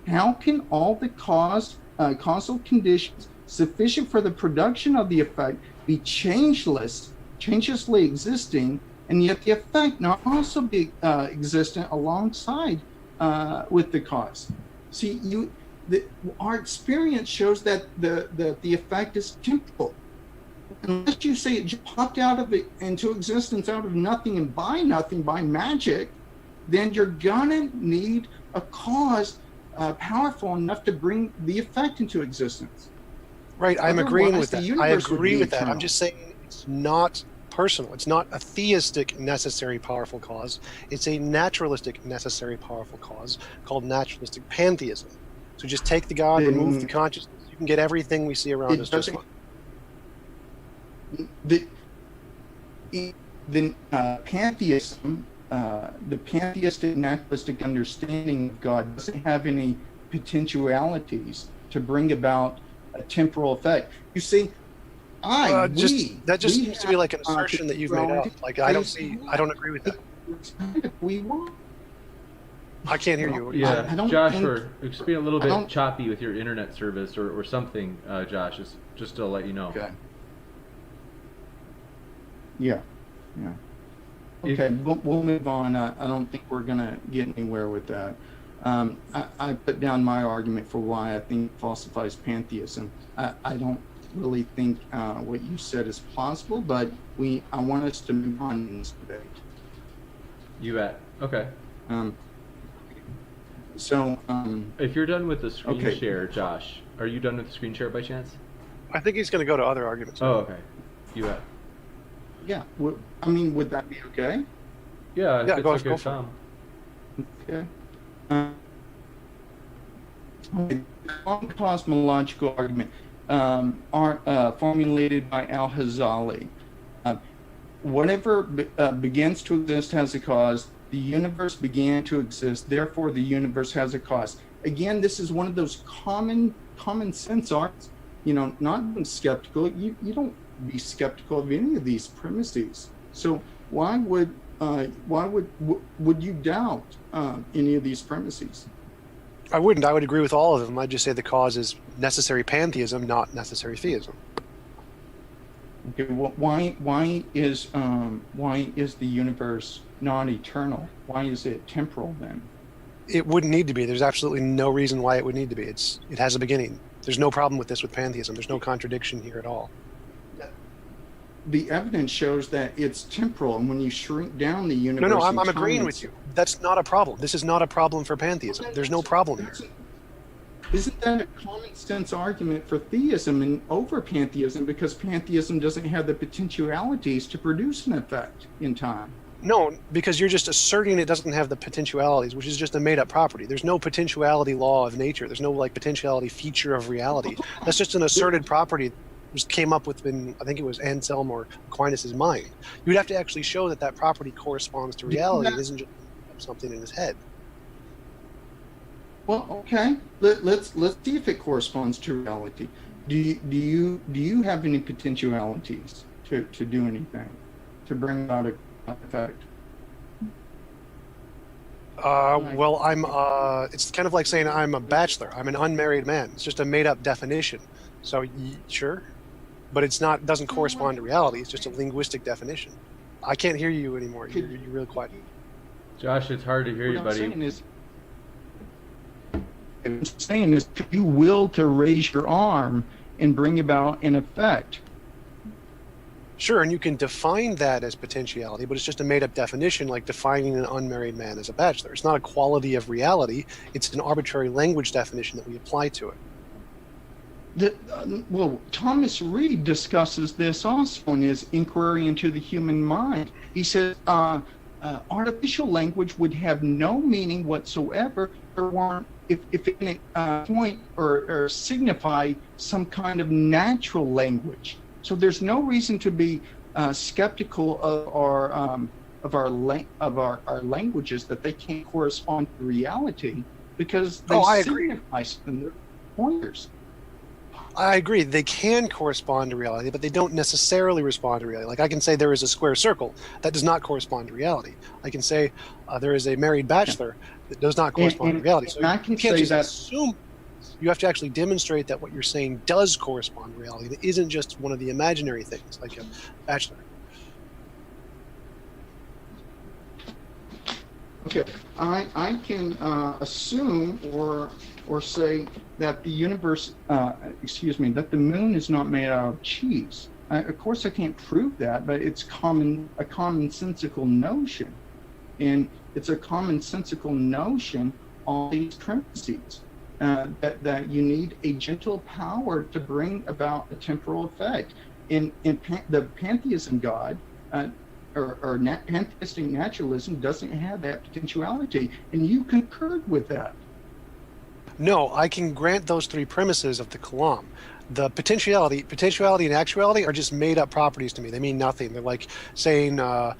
Speaker 2: How can all the causal conditions sufficient for the production of the effect be changelessly existing, and yet the effect not also be existent alongside with the cause? See, our experience shows that the effect is temporal. Unless you say it just popped out of it into existence out of nothing and by nothing, by magic, then you're gonna need a cause powerful enough to bring the effect into existence.
Speaker 3: Right, I'm agreeing with that. I agree with that.
Speaker 2: Eternal.
Speaker 3: I'm just saying it's not personal. It's not a theistic necessary powerful cause. It's a naturalistic necessary powerful cause called naturalistic pantheism. So just take the God, remove the consciousness. You can get everything we see around us just fine.
Speaker 2: Pantheism, the pantheistic naturalistic understanding of God doesn't have any potentialities to bring about a temporal effect. You see,
Speaker 3: that just seems to be like an assertion that you've made up. Like I don't agree with that. I can't hear you.
Speaker 1: Yeah, Josh, it's being a little bit choppy with your internet service or something, Josh, just to let you know.
Speaker 2: Okay. Yeah. Okay, we'll move on. I don't think we're going to get anywhere with that. I put down my argument for why I think it falsifies pantheism. I don't really think what you said is plausible, but I want us to move on in this debate.
Speaker 1: You bet. Okay. If you're done with the screen share, Josh, are you done with the screen share by chance?
Speaker 3: I think he's going to go to other arguments.
Speaker 1: Oh, okay. You bet.
Speaker 2: Yeah. I mean, would that be okay?
Speaker 1: Yeah, it's
Speaker 3: go
Speaker 1: okay,
Speaker 3: for
Speaker 1: Tom.
Speaker 2: Okay. One cosmological argument formulated by Al-Hazali. Whatever begins to exist has a cause. The universe began to exist, therefore the universe has a cause. Again, this is one of those common sense arguments. Not being skeptical. You don't be skeptical of any of these premises. So why would you doubt any of these premises?
Speaker 3: I wouldn't. I would agree with all of them. I'd just say the cause is necessary pantheism, not necessary theism.
Speaker 2: Okay. Well, why is the universe non-eternal? Why is it temporal then?
Speaker 3: It wouldn't need to be. There's absolutely no reason why it would need to be. It has a beginning. There's no problem with this with pantheism. There's no contradiction here at all.
Speaker 2: The evidence shows that it's temporal, and when you shrink down the universe...
Speaker 3: No, I'm agreeing with you. That's not a problem. This is not a problem for pantheism. There's no problem here.
Speaker 2: Isn't that a common sense argument for theism and over pantheism, because pantheism doesn't have the potentialities to produce an effect in time?
Speaker 3: No, because you're just asserting it doesn't have the potentialities, which is just a made-up property. There's no potentiality law of nature. There's no potentiality feature of reality. That's just an asserted property just came up with in, I think it was Anselm or Aquinas' mind. You'd have to actually show that property corresponds to reality. It isn't just something in his head.
Speaker 2: Well, okay. Let's see if it corresponds to reality. Do you have any potentialities to do anything, to bring about an effect?
Speaker 3: Well, it's kind of like saying I'm a bachelor. I'm an unmarried man. It's just a made-up definition. So sure. But doesn't correspond to reality. It's just a linguistic definition. I can't hear you anymore. You're really quiet.
Speaker 1: Josh, it's hard to hear you, buddy.
Speaker 2: I'm saying is, you will to raise your arm and bring about an effect.
Speaker 3: Sure, and you can define that as potentiality, but it's just a made-up definition, like defining an unmarried man as a bachelor. It's not a quality of reality. It's an arbitrary language definition that we apply to it.
Speaker 2: Well, Thomas Reid discusses this also in his Inquiry into the Human Mind. He says artificial language would have no meaning whatsoever if it can point or signify some kind of natural language. So there's no reason to be skeptical of our languages, that they can't correspond to reality, because they signify something. They're pointers.
Speaker 3: I agree. They can correspond to reality, but they don't necessarily respond to reality. Like I can say there is a square circle. That does not correspond to reality. I can say there is a married bachelor. That does not correspond to reality. So you can't just assume. You have to actually demonstrate that what you're saying does correspond to reality. It isn't just one of the imaginary things, like a bachelor.
Speaker 2: Okay, I can assume or say that the universe, that the moon is not made out of cheese. Of course, I can't prove that, but it's a commonsensical notion, and it's a commonsensical notion on these premises that you need a gentle power to bring about a temporal effect. In the pantheism God. Pantheistic naturalism doesn't have that potentiality, and you concurred with that.
Speaker 3: No, I can grant those three premises of the Kalam. The potentiality and actuality are just made up properties to me. They mean nothing. They're like saying, I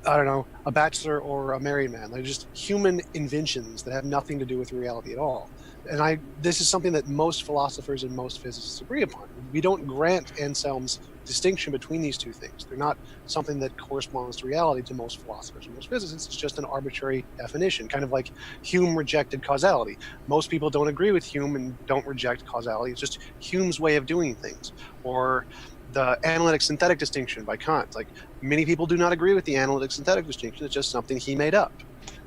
Speaker 3: don't know, a bachelor or a married man. They're just human inventions that have nothing to do with reality at all. And this is something that most philosophers and most physicists agree upon. We don't grant Anselm's distinction between these two things. They're not something that corresponds to reality to most philosophers and most physicists. It's just an arbitrary definition, kind of like Hume rejected causality. Most people don't agree with Hume and don't reject causality. It's just Hume's way of doing things. Or the analytic-synthetic distinction by Kant. Like, many people do not agree with the analytic-synthetic distinction. It's just something he made up.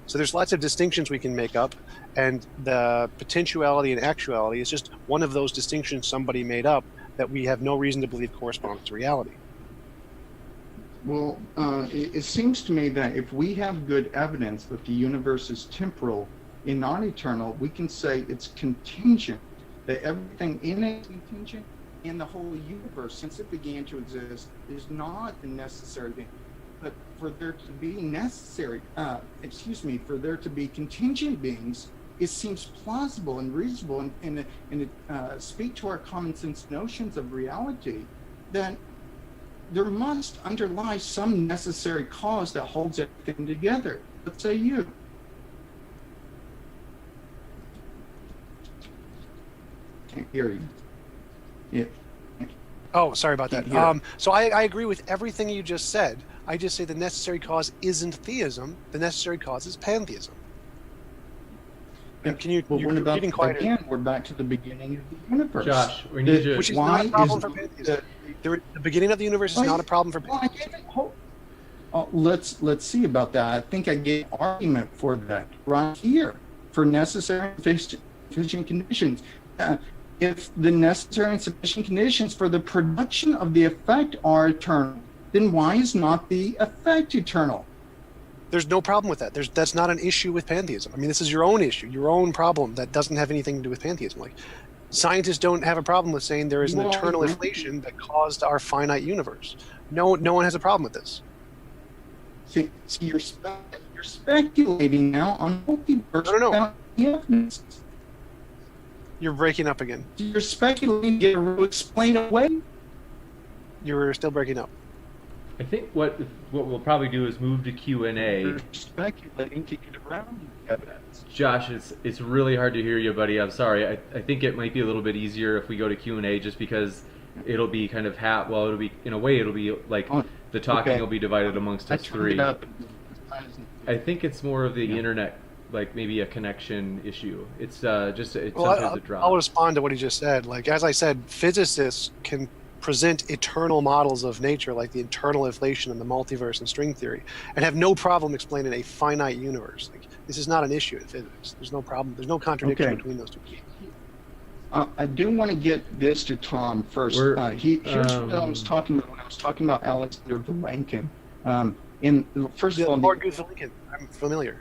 Speaker 3: So there's lots of distinctions we can make up, and the potentiality and actuality is just one of those distinctions somebody made up that we have no reason to believe corresponds to reality.
Speaker 2: Well, it seems to me that if we have good evidence that the universe is temporal and not eternal, we can say it's contingent, that everything in it is contingent, and the whole universe, since it began to exist, is not the necessary thing. But for there to be for there to be contingent beings, it seems plausible and reasonable and speak to our common sense notions of reality, that there must underlie some necessary cause that holds everything together. What say you? Can't hear you. Yeah.
Speaker 3: Oh, sorry about that.
Speaker 2: Yeah.
Speaker 3: So I agree with everything you just said. I just say the necessary cause isn't theism. The necessary cause is pantheism. And can you?
Speaker 2: Well,
Speaker 3: you're getting quieter.
Speaker 2: Again, we're back to the beginning of the universe.
Speaker 1: Josh, we need you.
Speaker 3: Which is not a problem for pantheism. The beginning of the universe is not a problem for pantheism.
Speaker 2: Let's see about that. I think I gave an argument for that right here for necessary and sufficient conditions. If the necessary and sufficient conditions for the production of the effect are eternal, then why is not the effect eternal?
Speaker 3: There's no problem with that. That's not an issue with pantheism. I mean, this is your own issue, your own problem that doesn't have anything to do with pantheism. Like, scientists don't have a problem with saying there is an eternal inflation that caused our finite universe. No one has a problem with this.
Speaker 2: See, you're speculating now on multiverse without any evidence.
Speaker 3: You're breaking up again.
Speaker 2: You're speculating to explain away.
Speaker 3: You're still breaking up.
Speaker 1: I think what we'll probably do is move to Q&A.
Speaker 2: You're speculating to get around the evidence.
Speaker 1: Josh, it's really hard to hear you, buddy. I'm sorry. I think it might be a little bit easier if we go to Q&A, just because it'll be kind of it'll be, in a way, it'll be like the talking will be divided amongst us three. I think it's more of the internet, like maybe a connection issue. It's sometimes it drops.
Speaker 3: I'll respond to what he just said. Like, as I said, physicists can present eternal models of nature, like the eternal inflation and the multiverse and string theory, and have no problem explaining a finite universe. Like, this is not an issue in physics. There's no problem. There's no contradiction between those two.
Speaker 2: I do want to get this to Tom first. Here's what I was talking about when I was talking about Alexander Vilenkin. First of all,
Speaker 3: Lord Vilenkin, I'm familiar.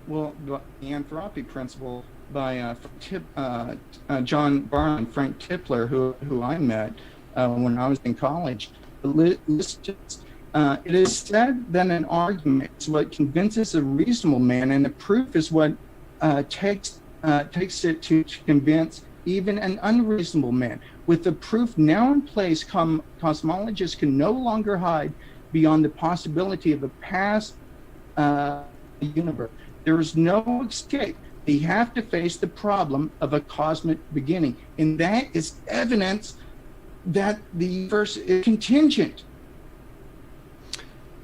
Speaker 2: Well, the anthropy principle by John Barr and Frank Tipler, who I met when I was in college. It is said that an argument is what convinces a reasonable man, and the proof is what takes it to convince even an unreasonable man. With the proof now in place, cosmologists can no longer hide beyond the possibility of a past universe. There is no escape. They have to face the problem of a cosmic beginning, and that is evidence that the universe is contingent.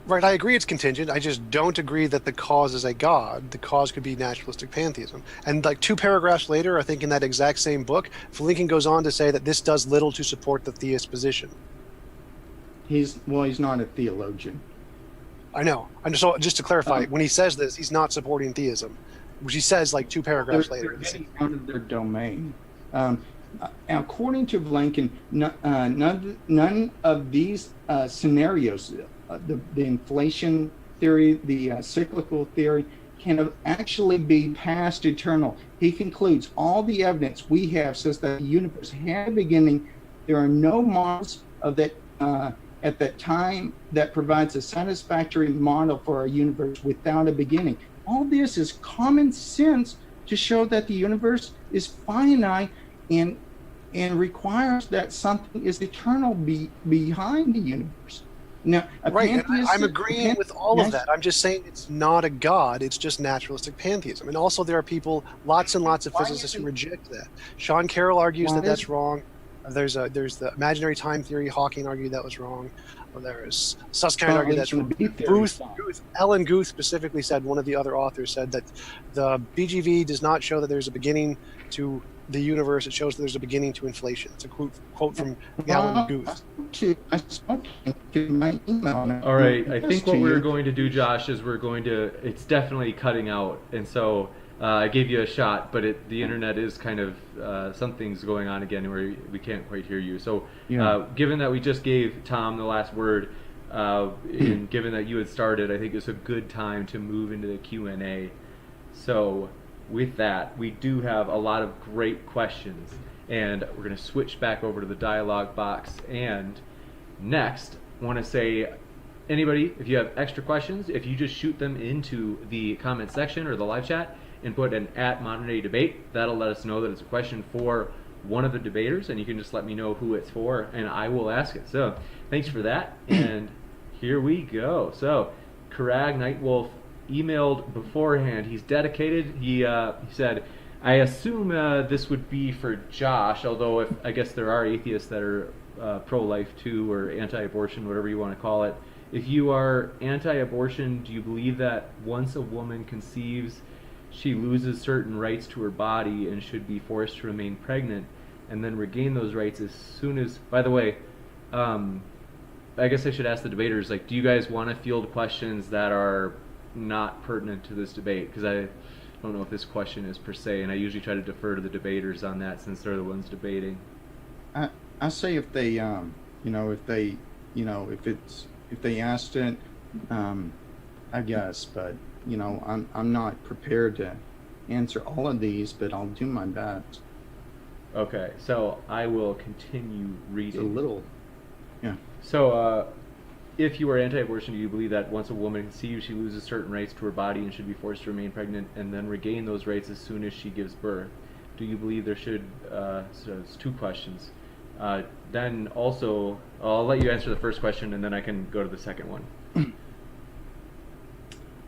Speaker 3: Right, I agree it's contingent. I just don't agree that the cause is a god. The cause could be naturalistic pantheism. And like 2 paragraphs later, I think in that exact same book, Vilenkin goes on to say that this does little to support the theist position.
Speaker 2: He's not a theologian.
Speaker 3: I know. And so just to clarify, when he says this, he's not supporting theism, which he says like 2 paragraphs later.
Speaker 2: They're getting out of their domain. According to Blanken, none of these scenarios, the inflation theory, the cyclical theory, can actually be past eternal. He concludes, all the evidence we have says that the universe had a beginning. There are no models of that at that time that provides a satisfactory model for our universe without a beginning. All this is common sense to show that the universe is finite and requires that something is eternal behind the universe. Now,
Speaker 3: right, and I'm agreeing with all of that. I'm just saying it's not a god, it's just naturalistic pantheism. And also there are people, lots and lots of physicists who reject that. Sean Carroll argues that that's wrong. There's the imaginary time theory. Hawking argued that was wrong. There's Susskind argued that's wrong. Ellen Guth specifically said, one of the other authors said that the BGV does not show that there's a beginning to the universe. It shows that there's a beginning to inflation. It's a quote from Ellen Guth.
Speaker 1: All right, I think what we're going to do, Josh, is it's definitely cutting out, and so I gave you a shot, but the internet is kind of, something's going on again where we can't quite hear you. So given that we just gave Tom the last word, and given that you had started, I think it's a good time to move into the Q&A. So with that, we do have a lot of great questions, and we're going to switch back over to the dialogue box. And next, I want to say, anybody, if you have extra questions, if you just shoot them into the comment section or the live chat and put an @ModernDayDebate, that'll let us know that it's a question for one of the debaters, and you can just let me know who it's for, and I will ask it. So thanks for that, and here we go. So Karag Nightwolf emailed beforehand. He's dedicated. He said, I assume this would be for Josh, although I guess there are atheists that are pro-life too, or anti-abortion, whatever you want to call it. If you are anti-abortion, do you believe that once a woman conceives, she loses certain rights to her body and should be forced to remain pregnant and then regain those rights as soon as... By the way, I guess I should ask the debaters, do you guys want to field questions that are not pertinent to this debate? Because I don't know if this question is per se, and I usually try to defer to the debaters on that since they're the ones debating.
Speaker 2: I say if they, if they asked it, I guess, but I'm not prepared to answer all of these, but I'll do my best.
Speaker 1: Okay, so I will continue reading.
Speaker 2: It's a little, yeah.
Speaker 1: So, if you are anti-abortion, do you believe that once a woman conceives, she loses certain rights to her body and should be forced to remain pregnant and then regain those rights as soon as she gives birth? Do you believe there should, so it's 2 questions. Then also, I'll let you answer the first question and then I can go to the second one.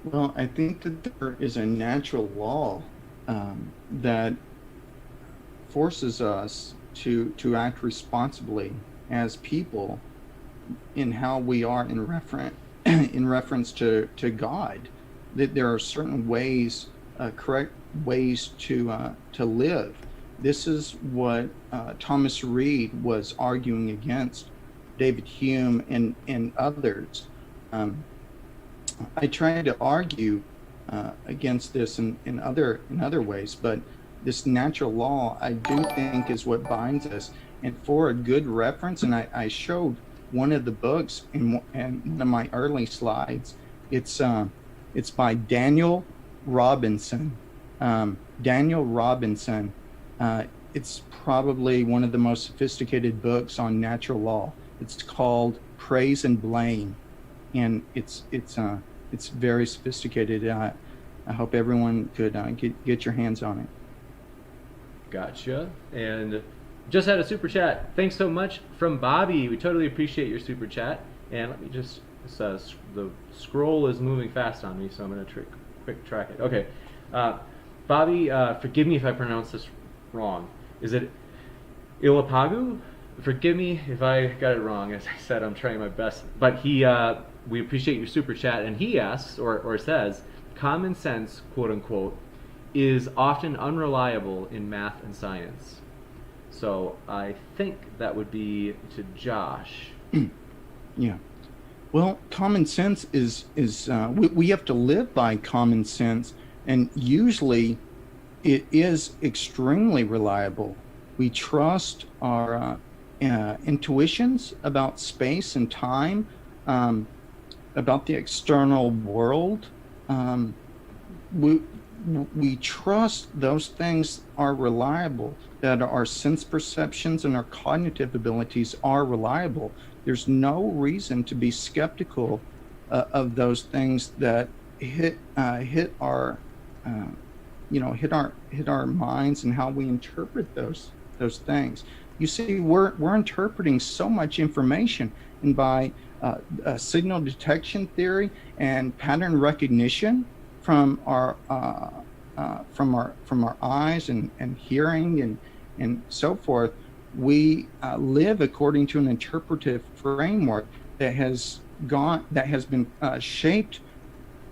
Speaker 2: Well, I think that there is a natural law that forces us to act responsibly as people in how we are in reference to God. That there are certain ways, correct ways to live. This is what Thomas Reid was arguing against David Hume and others. I tried to argue against this in other ways, but this natural law, I do think, is what binds us. And for a good reference, and I showed one of the books in one of my early slides. It's by Daniel Robinson. Daniel Robinson. It's probably one of the most sophisticated books on natural law. It's called Praise and Blame, and it's very sophisticated. I hope everyone could get your hands on it.
Speaker 1: Gotcha. And just had a super chat. Thanks so much from Bobby. We totally appreciate your super chat. And let me just, the scroll is moving fast on me, so I'm going to quick track it. Okay. Bobby, forgive me if I pronounce this wrong. Is it Ilapagu? Forgive me if I got it wrong. As I said, I'm trying my best. But we appreciate your super chat, and he asks, or says, common sense, quote unquote, is often unreliable in math and science. So I think that would be to Josh.
Speaker 2: Yeah. Well, common sense is we have to live by common sense, and usually it is extremely reliable. We trust our intuitions about space and time, um, about the external world. Um, we we trust those things are reliable, that our sense perceptions and our cognitive abilities are reliable. There's no reason to be skeptical of those things that hit our uh, hit our minds and how we interpret those things. You see, we're interpreting so much information, and by signal detection theory and pattern recognition from our eyes and hearing and so forth, we live according to an interpretive framework that has been shaped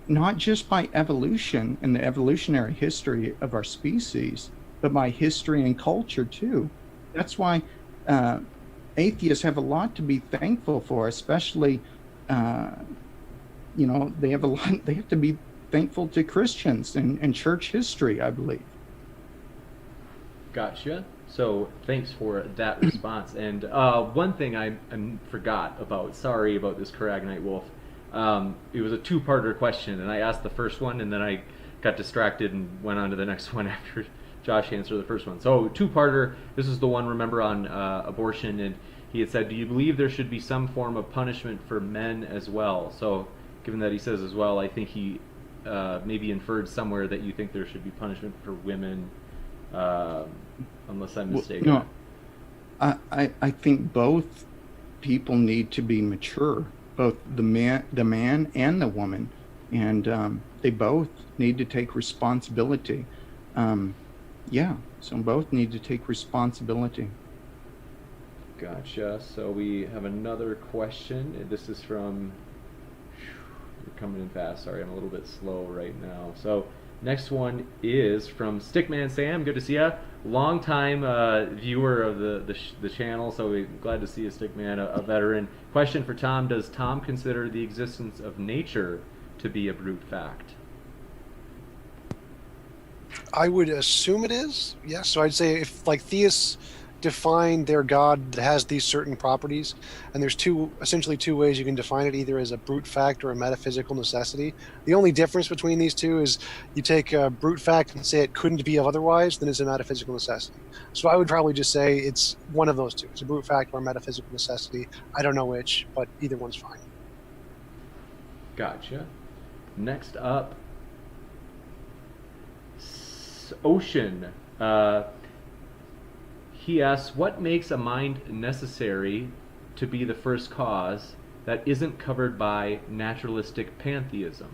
Speaker 2: not just by evolution and the evolutionary history of our species, but by history and culture too. That's why uh, atheists have a lot to be thankful for, especially, uh, they have a lot, they have to be thankful to Christians and church history, I believe.
Speaker 1: Gotcha. So thanks for that response. And one thing I forgot about, sorry about this, Caragnite Wolf. It was a two-parter question, and I asked the first one, and then I got distracted and went on to the next one after Josh answered the first one. So two-parter, this is the one, remember, on abortion, and he had said, do you believe there should be some form of punishment for men as well? So given that he says as well, I think he maybe inferred somewhere that you think there should be punishment for women, unless I'm
Speaker 2: Well,
Speaker 1: mistaken.
Speaker 2: no, I think both people need to be mature, both the man and the woman, and they both need to take responsibility. Um, yeah, so both need to take responsibility.
Speaker 1: Gotcha. So we have another question. This is from. You're coming in fast. Sorry, I'm a little bit slow right now. So next one is from Stickman Sam. Good to see ya. Long time viewer of the channel. So we're glad to see you, Stickman, a veteran. Question for Tom: does Tom consider the existence of nature to be a brute fact?
Speaker 3: I would assume it is. Yes. So I'd say if like theists define their God that has these certain properties, and there's essentially two ways you can define it, either as a brute fact or a metaphysical necessity. The only difference between these two is you take a brute fact and say it couldn't be otherwise, then it's a metaphysical necessity. So I would probably just say it's one of those two. It's a brute fact or a metaphysical necessity. I don't know which, but either one's fine.
Speaker 1: Gotcha. Next up, Ocean. He asks, what makes a mind necessary to be the first cause that isn't covered by naturalistic pantheism?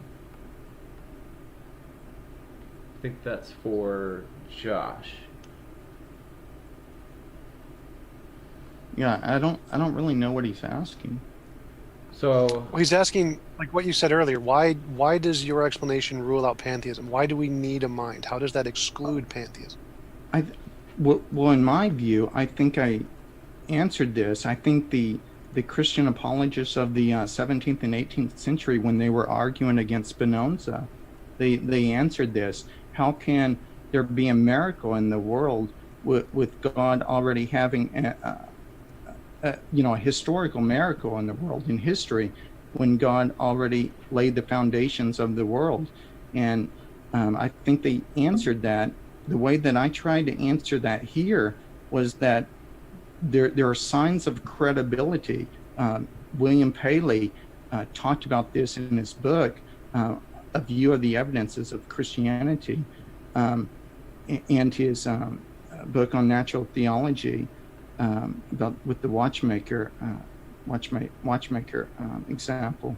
Speaker 1: I think that's for Josh.
Speaker 2: Yeah, I don't really know what he's asking.
Speaker 1: So,
Speaker 3: Well, he's asking, like what you said earlier, why does your explanation rule out pantheism? Why do we need a mind? How does that exclude pantheism?
Speaker 2: I well, in my view, I think I answered this. I think the Christian apologists of the 17th and 18th century, when they were arguing against Spinoza, they answered this. How can there be a miracle in the world with God already having a historical miracle in the world in history, when God already laid the foundations of the world? And I think they answered that. The way that I tried to answer that here was that there are signs of credibility. William Paley talked about this in his book, A View of the Evidences of Christianity, and his book on natural theology, about with the watchmaker example.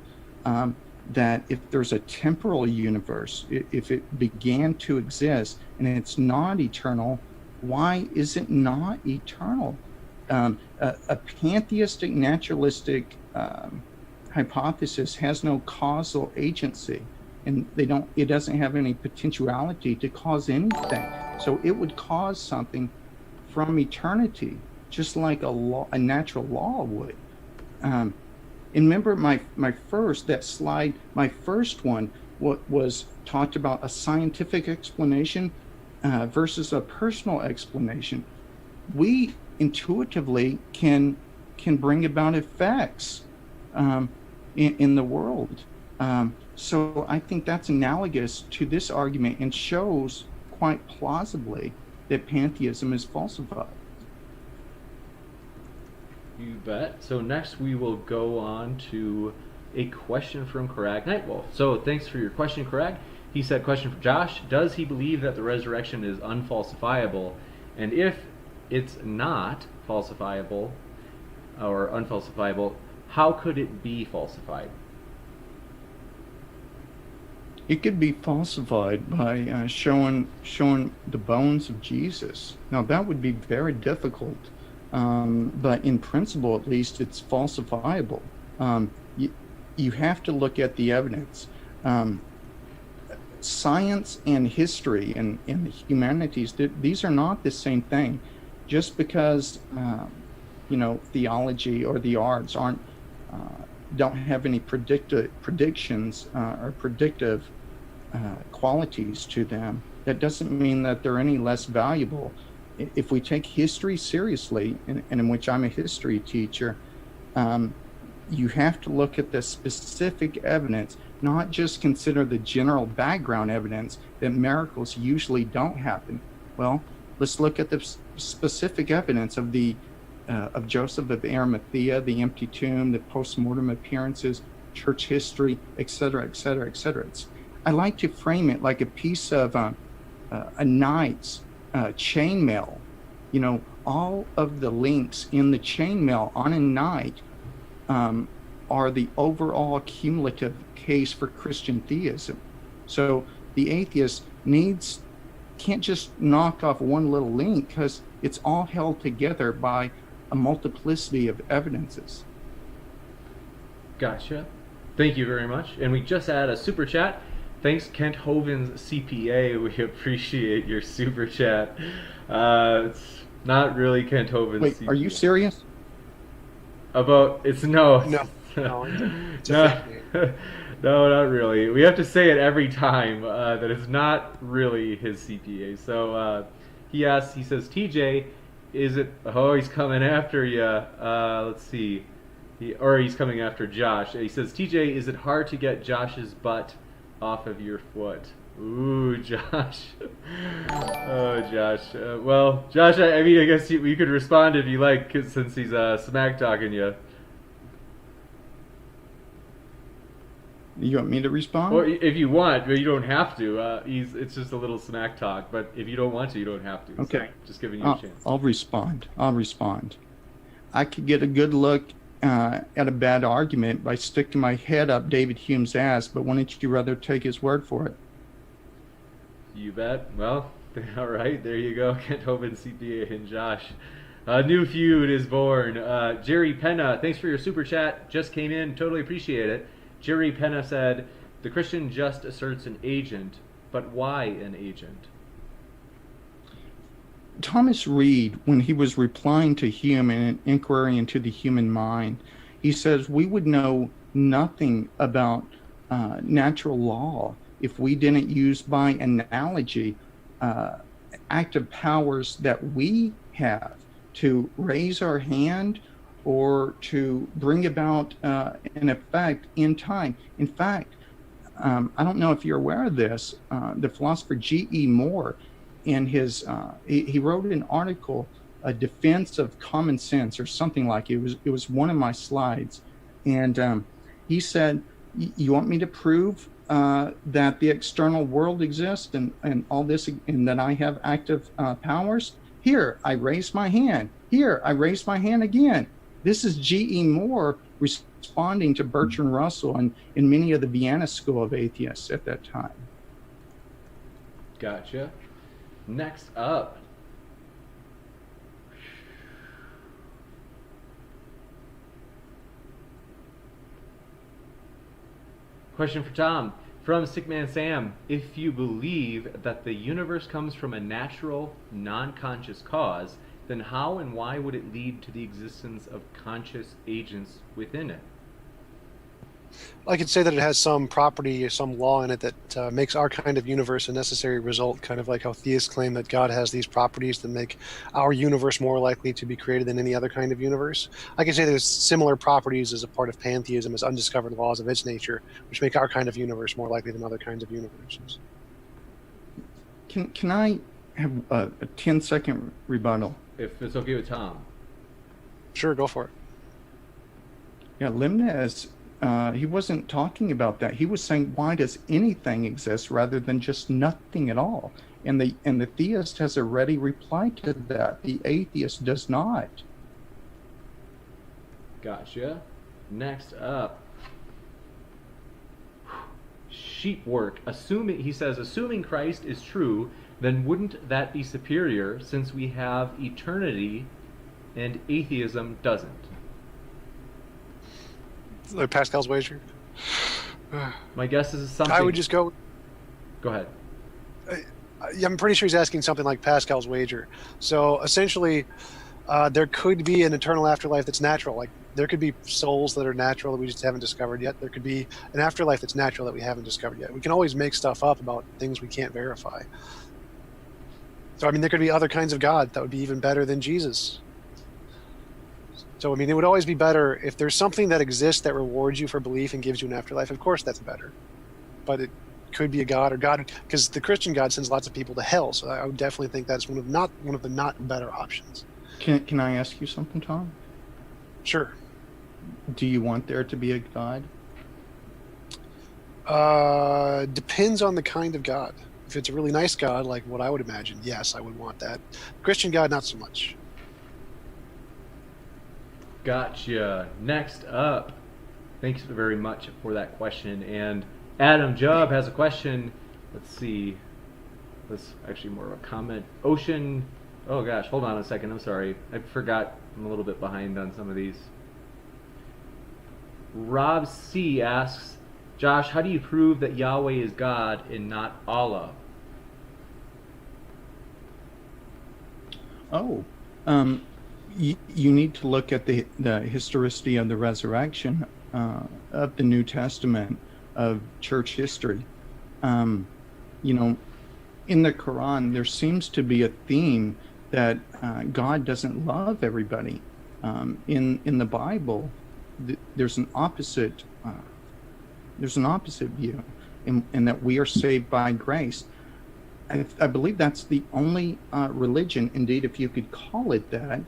Speaker 2: That if there's a temporal universe, if it began to exist and it's not eternal, why is it not eternal? A pantheistic naturalistic hypothesis has no causal agency, and it doesn't have any potentiality to cause anything. So it would cause something from eternity, just like a natural law would. And remember my first, that slide, my first one, what was talked about a scientific explanation versus a personal explanation. We intuitively can bring about effects in the world. So I think that's analogous to this argument and shows quite plausibly that pantheism is falsified.
Speaker 1: You bet. So next we will go on to a question from Karag Nightwolf. So thanks for your question, Karag. He said, question for Josh, does he believe that the resurrection is unfalsifiable? And if it's not falsifiable or unfalsifiable, how could it be falsified?
Speaker 2: It could be falsified by showing the bones of Jesus. Now that would be very difficult. But in principle, at least, it's falsifiable. You have to look at the evidence. Science and history and the humanities, these are not the same thing. Just because theology or the arts don't have any predictions or predictive qualities to them, that doesn't mean that they're any less valuable. If we take history seriously, and in which I'm a history teacher, you have to look at the specific evidence, not just consider the general background evidence that miracles usually don't happen. Well, let's look at the specific evidence of of Joseph of Arimathea, the empty tomb, the post-mortem appearances, church history, etc., etc., etc. I like to frame it like a piece of a knight's chainmail. All of the links in the chainmail on a knight are the overall cumulative case for Christian theism. So the atheist can't just knock off one little link, because it's all held together by a multiplicity of evidences.
Speaker 1: Gotcha. Thank you very much. And we just had a super chat. Thanks, Kent Hoven's CPA. We appreciate your super chat. It's not really Kent Hoven's
Speaker 2: Wait,
Speaker 1: CPA.
Speaker 2: are you serious?
Speaker 1: No.
Speaker 3: It's a
Speaker 1: No,
Speaker 3: fake name.
Speaker 1: no, not really. We have to say it every time that it's not really his CPA. So he says, TJ, is it? Oh, he's coming after you. Let's see. He's coming after Josh. He says, TJ, is it hard to get Josh's butt off of your foot? Ooh, Josh. Oh, Josh. Well, Josh, I mean, I guess you could respond if you like, since he's smack talking you.
Speaker 2: You want me to respond?
Speaker 1: Or if you want, but you don't have to. It's just a little smack talk. But if you don't want to, you don't have to.
Speaker 2: Okay.
Speaker 1: So just giving you a chance.
Speaker 2: I'll respond. I could get a good look at a bad argument by sticking my head up David Hume's ass, but wouldn't you rather take his word for it?
Speaker 1: You bet. Well, all right. There you go. Kent Hovind, CPA, and Josh. A new feud is born. Jerry Penna, thanks for your super chat. Just came in. Totally appreciate it. Jerry Penna said, the Christian just asserts an agent, but why an agent?
Speaker 2: Thomas Reed, when he was replying to Hume in an inquiry into the human mind, he says we would know nothing about natural law if we didn't use by analogy active powers that we have to raise our hand or to bring about an effect in time. In fact, I don't know if you're aware of this, the philosopher G.E. Moore, in his, he wrote an article, A Defense of Common Sense, or something like it. It was one of my slides. And he said, you want me to prove that the external world exists and all this, and that I have active powers? Here, I raise my hand. Here, I raise my hand again. This is G.E. Moore responding to Bertrand Russell and many of the Vienna School of Atheists at that time.
Speaker 1: Gotcha. Next up. Question for Tom. From Sickman Sam, if you believe that the universe comes from a natural, non-conscious cause, then how and why would it lead to the existence of conscious agents within it?
Speaker 3: I could say that it has some property or some law in it that makes our kind of universe a necessary result, kind of like how theists claim that God has these properties that make our universe more likely to be created than any other kind of universe. I can say there's similar properties as a part of pantheism as undiscovered laws of its nature, which make our kind of universe more likely than other kinds of universes.
Speaker 2: Can I have a 10-second rebuttal?
Speaker 1: If it's okay with Tom.
Speaker 3: Sure, go for it.
Speaker 2: Yeah, Limnes, he wasn't talking about that. He was saying, why does anything exist rather than just nothing at all? And the theist has a ready reply to that. The atheist does not.
Speaker 1: Gotcha. Next up, Sheepwork. He says, assuming Christ is true, then wouldn't that be superior since we have eternity and atheism doesn't?
Speaker 3: Like Pascal's wager.
Speaker 1: My guess is something.
Speaker 3: I would just go.
Speaker 1: Go ahead.
Speaker 3: I'm pretty sure he's asking something like Pascal's wager. So essentially, there could be an eternal afterlife that's natural. Like there could be souls that are natural that we just haven't discovered yet. There could be an afterlife that's natural that we haven't discovered yet. We can always make stuff up about things we can't verify. So I mean, there could be other kinds of God that would be even better than Jesus. So I mean, it would always be better if there's something that exists that rewards you for belief and gives you an afterlife. Of course, that's better. But it could be a God, because the Christian God sends lots of people to hell. So I would definitely think that's one of the not better options.
Speaker 2: Can I ask you something, Tom?
Speaker 3: Sure.
Speaker 2: Do you want there to be a God?
Speaker 3: Depends on the kind of God. If it's a really nice God, like what I would imagine, yes, I would want that. Christian God, not so much.
Speaker 1: Gotcha. Next up, thanks very much for that question. And Adam Jubb has a question. Let's see. That's actually more of a comment. Ocean. Oh gosh, hold on a second. I'm sorry. I forgot. I'm a little bit behind on some of these. Rob C asks, Josh, how do you prove that Yahweh is God and not Allah?
Speaker 2: Oh, you need to look at the historicity of the resurrection of the New Testament, of church history. In the Quran, there seems to be a theme that God doesn't love everybody. In the Bible, there's an opposite view, in that we are saved by grace. I believe that's the only religion, indeed, if you could call it that,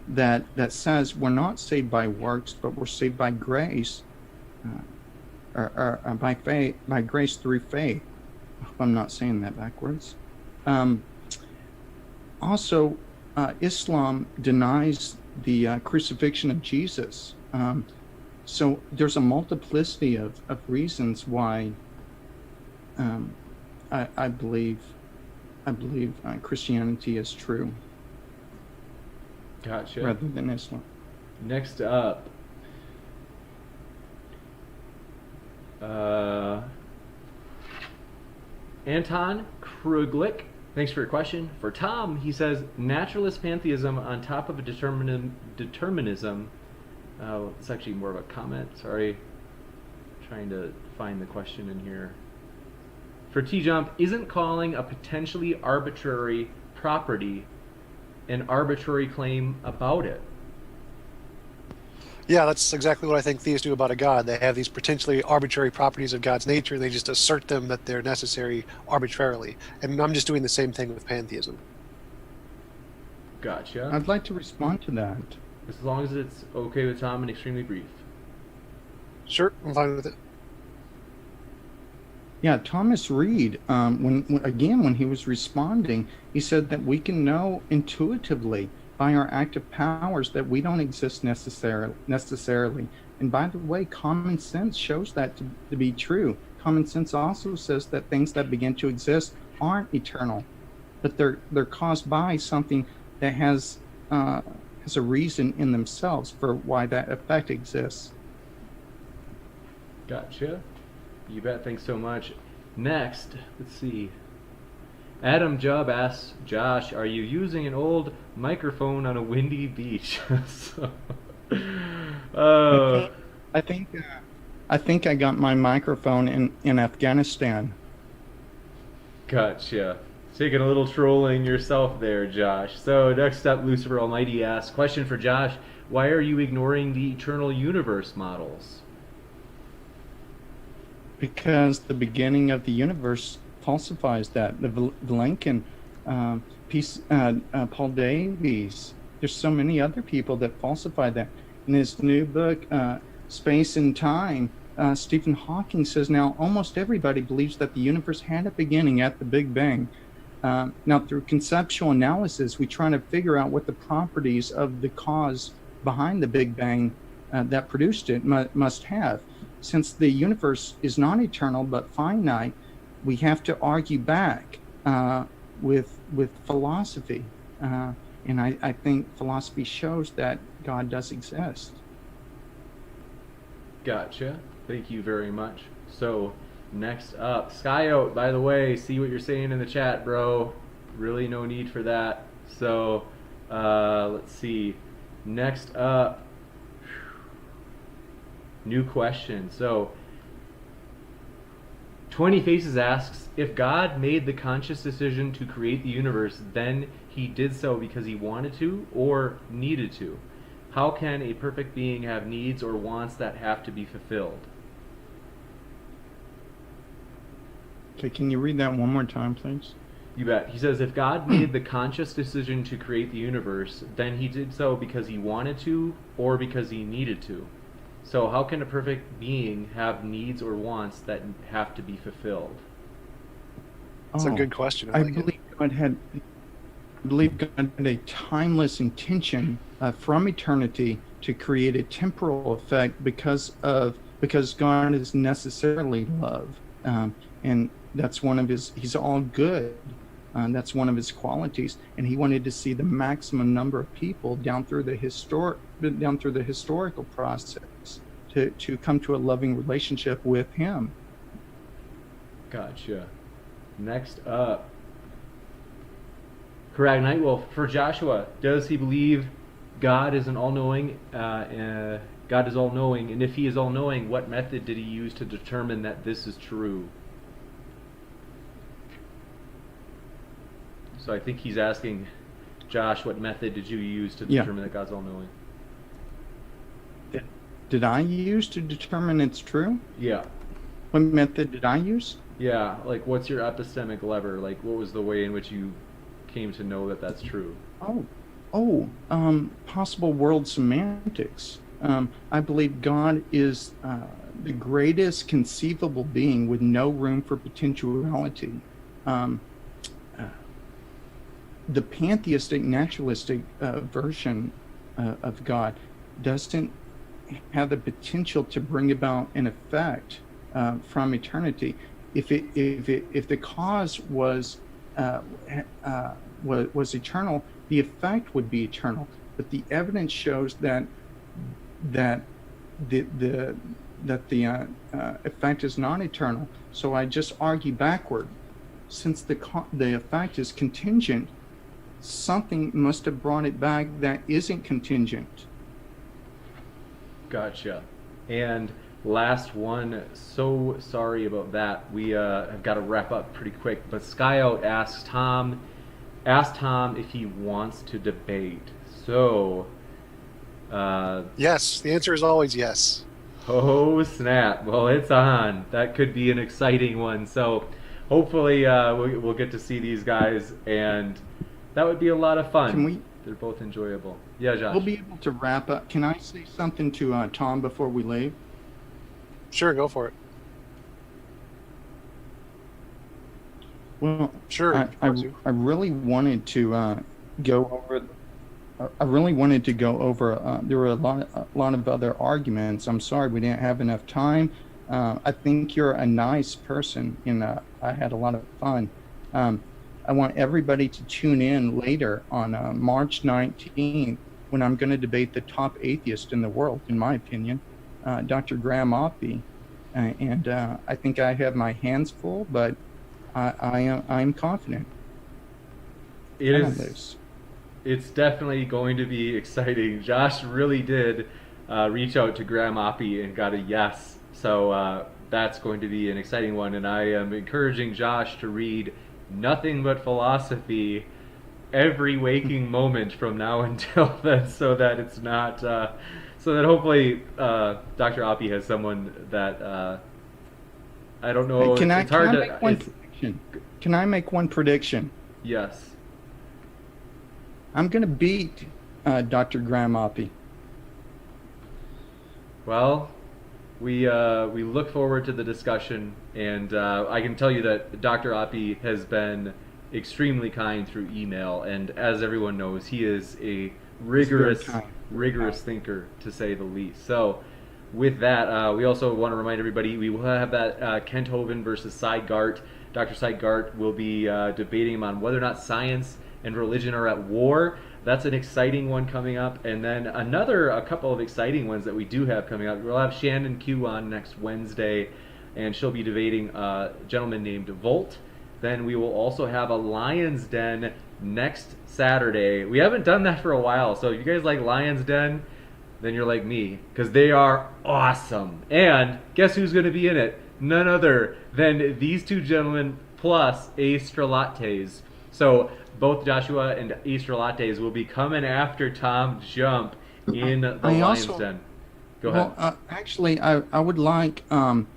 Speaker 2: that says we're not saved by works, but we're saved by grace, or by faith, by grace through faith. I hope I'm not saying that backwards. Also, Islam denies the crucifixion of Jesus. So there's a multiplicity of reasons why I believe Christianity is true.
Speaker 1: Gotcha.
Speaker 2: Rather than Islam.
Speaker 1: Next up, Anton Kruglik. Thanks for your question. For Tom, he says, naturalist pantheism on top of a determinism. It's actually more of a comment. Sorry. Trying to find the question in here. For TJump, isn't calling a potentially arbitrary property an arbitrary claim about it?
Speaker 3: Yeah, that's exactly what I think theists do about a God. They have these potentially arbitrary properties of God's nature, and they just assert them that they're necessary arbitrarily. And I'm just doing the same thing with pantheism.
Speaker 1: Gotcha.
Speaker 2: I'd like to respond to that.
Speaker 1: As long as it's okay with Tom and extremely brief.
Speaker 3: Sure, I'm fine with it.
Speaker 2: Yeah, Thomas Reed, when he was responding, he said that we can know intuitively by our active powers that we don't exist necessarily. And by the way, common sense shows that to be true. Common sense also says that things that begin to exist aren't eternal, but they're caused by something that has a reason in themselves for why that effect exists.
Speaker 1: Gotcha. You bet. Thanks so much. Next, let's see. Adam Jubb asks, Josh, are you using an old microphone on a windy beach?
Speaker 2: I think I think I got my microphone in Afghanistan.
Speaker 1: Gotcha. Taking a little trolling yourself there, Josh. So next up, Lucifer Almighty asks, question for Josh, why are you ignoring the eternal universe models?
Speaker 2: Because the beginning of the universe falsifies that. The Vilenkin piece, Paul Davies. There's so many other people that falsify that. In his new book, Space and Time, Stephen Hawking says now almost everybody believes that the universe had a beginning at the Big Bang. Now, through conceptual analysis, we try to figure out what the properties of the cause behind the Big Bang that produced it must have. Since the universe is not eternal but finite, we have to argue back with philosophy. And I think philosophy shows that God does exist.
Speaker 1: Gotcha. Thank you very much. So, next up, Skyout, by the way, see what you're saying in the chat, bro. Really no need for that. So, let's see. Next up, new question. So, 20 Faces asks, if God made the conscious decision to create the universe, then he did so because he wanted to or needed to. How can a perfect being have needs or wants that have to be fulfilled?
Speaker 2: Okay, can you read that one more time, please?
Speaker 1: You bet. He says, if God made the conscious decision to create the universe, then he did so because he wanted to or because he needed to. So how can a perfect being have needs or wants that have to be fulfilled?
Speaker 3: That's a good question.
Speaker 2: I believe God had a timeless intention from eternity to create a temporal effect because God is necessarily love, and that's one of he's all good. That's one of his qualities, and he wanted to see the maximum number of people down through the historical process to come to a loving relationship with him.
Speaker 1: Gotcha. Next up, Correct Nightwolf, for Joshua, does he believe God is an all-knowing? God is all-knowing, and if he is all-knowing, what method did he use to determine that this is true? So I think he's asking, Josh, what method did you use to determine that God's all-knowing?
Speaker 2: Did I use to determine it's true?
Speaker 1: Yeah.
Speaker 2: What method did I use?
Speaker 1: Yeah, like what's your epistemic lever? Like what was the way in which you came to know that that's true?
Speaker 2: Possible world semantics. I believe God is the greatest conceivable being with no room for potentiality. The pantheistic, naturalistic version of God doesn't have the potential to bring about an effect from eternity. If the cause was eternal, the effect would be eternal. But the evidence shows that the effect is not eternal. So I just argue backward. Since the effect is contingent, something must have brought it back that isn't contingent.
Speaker 1: Gotcha. And last one, so sorry about that. We have got to wrap up pretty quick. But Skyout asked Tom if he wants to debate. So,
Speaker 3: yes, the answer is always yes.
Speaker 1: Oh snap! Well, it's on. That could be an exciting one. So, hopefully, we'll get to see these guys, and that would be a lot of fun. They're both enjoyable. Yeah, Josh.
Speaker 2: We'll be able to wrap up. Can I say something to Tom before we leave?
Speaker 3: Sure, go for it.
Speaker 2: Well,
Speaker 3: sure.
Speaker 2: I really wanted to go over. I really wanted to go over. There were a lot of other arguments. I'm sorry we didn't have enough time. I think you're a nice person, and I had a lot of fun. I want everybody to tune in later on March 19th when I'm going to debate the top atheist in the world, in my opinion, Dr. Graham Oppie. And I think I have my hands full, but I'm confident.
Speaker 1: It's definitely going to be exciting. Josh really did reach out to Graham Oppie and got a yes So that's going to be an exciting one, and I am encouraging Josh to read nothing but philosophy every waking moment from now until then, so that it's not, so that hopefully Dr. Oppie has someone that I don't know.
Speaker 2: Can I,
Speaker 1: it's hard
Speaker 2: can I
Speaker 1: to.
Speaker 2: make one
Speaker 1: It's,
Speaker 2: prediction? Can I make one prediction?
Speaker 1: yes.
Speaker 2: I'm going to beat Dr. Graham Oppie.
Speaker 1: Well, we look forward to the discussion, and I can tell you that Dr. Oppie has been extremely kind through email, and as everyone knows, he is a rigorous,
Speaker 2: kind.
Speaker 1: rigorous thinker, to say the least. So, with that, we also want to remind everybody we will have that Kent Hovind versus Cy Gart. Dr. Cy Gart will be debating him on whether or not science and religion are at war. That's an exciting one coming up. And then a couple of exciting ones that we do have coming up. We'll have Shannon Q on next Wednesday, and she'll be debating a gentleman named Volt. Then we will also have a Lion's Den next Saturday. We haven't done that for a while, so if you guys like Lion's Den, then you're like me, because they are awesome. And guess who's going to be in it? None other than these two gentlemen plus Astrolates. So both Joshua and Astrolates will be coming after TJump in the Lion's Den. Go ahead.
Speaker 2: Well, actually, I would like Tom.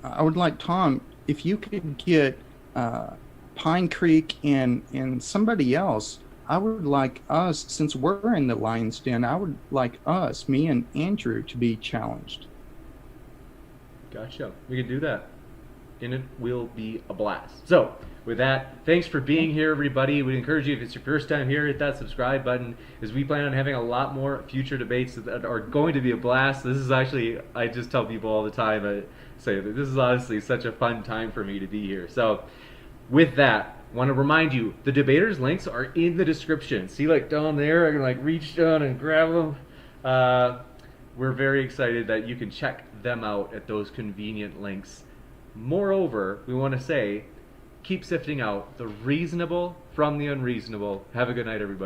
Speaker 2: I would like Tom if you could get Pine Creek and somebody else. I would like us, since we're in the Lion's Den, I would like us, me and Andrew, to be challenged.
Speaker 1: Gotcha. We can do that. And it will be a blast. So, with that, thanks for being here, everybody. We'd encourage you, if it's your first time here, hit that subscribe button, as we plan on having a lot more future debates that are going to be a blast. This is actually, I just tell people all the time, I say that this is honestly such a fun time for me to be here. So, with that, I want to remind you, the debaters' links are in the description. See, like down there, I can like reach down and grab them. We're very excited that you can check them out at those convenient links. Moreover, we want to say, keep sifting out the reasonable from the unreasonable. Have a good night, everybody.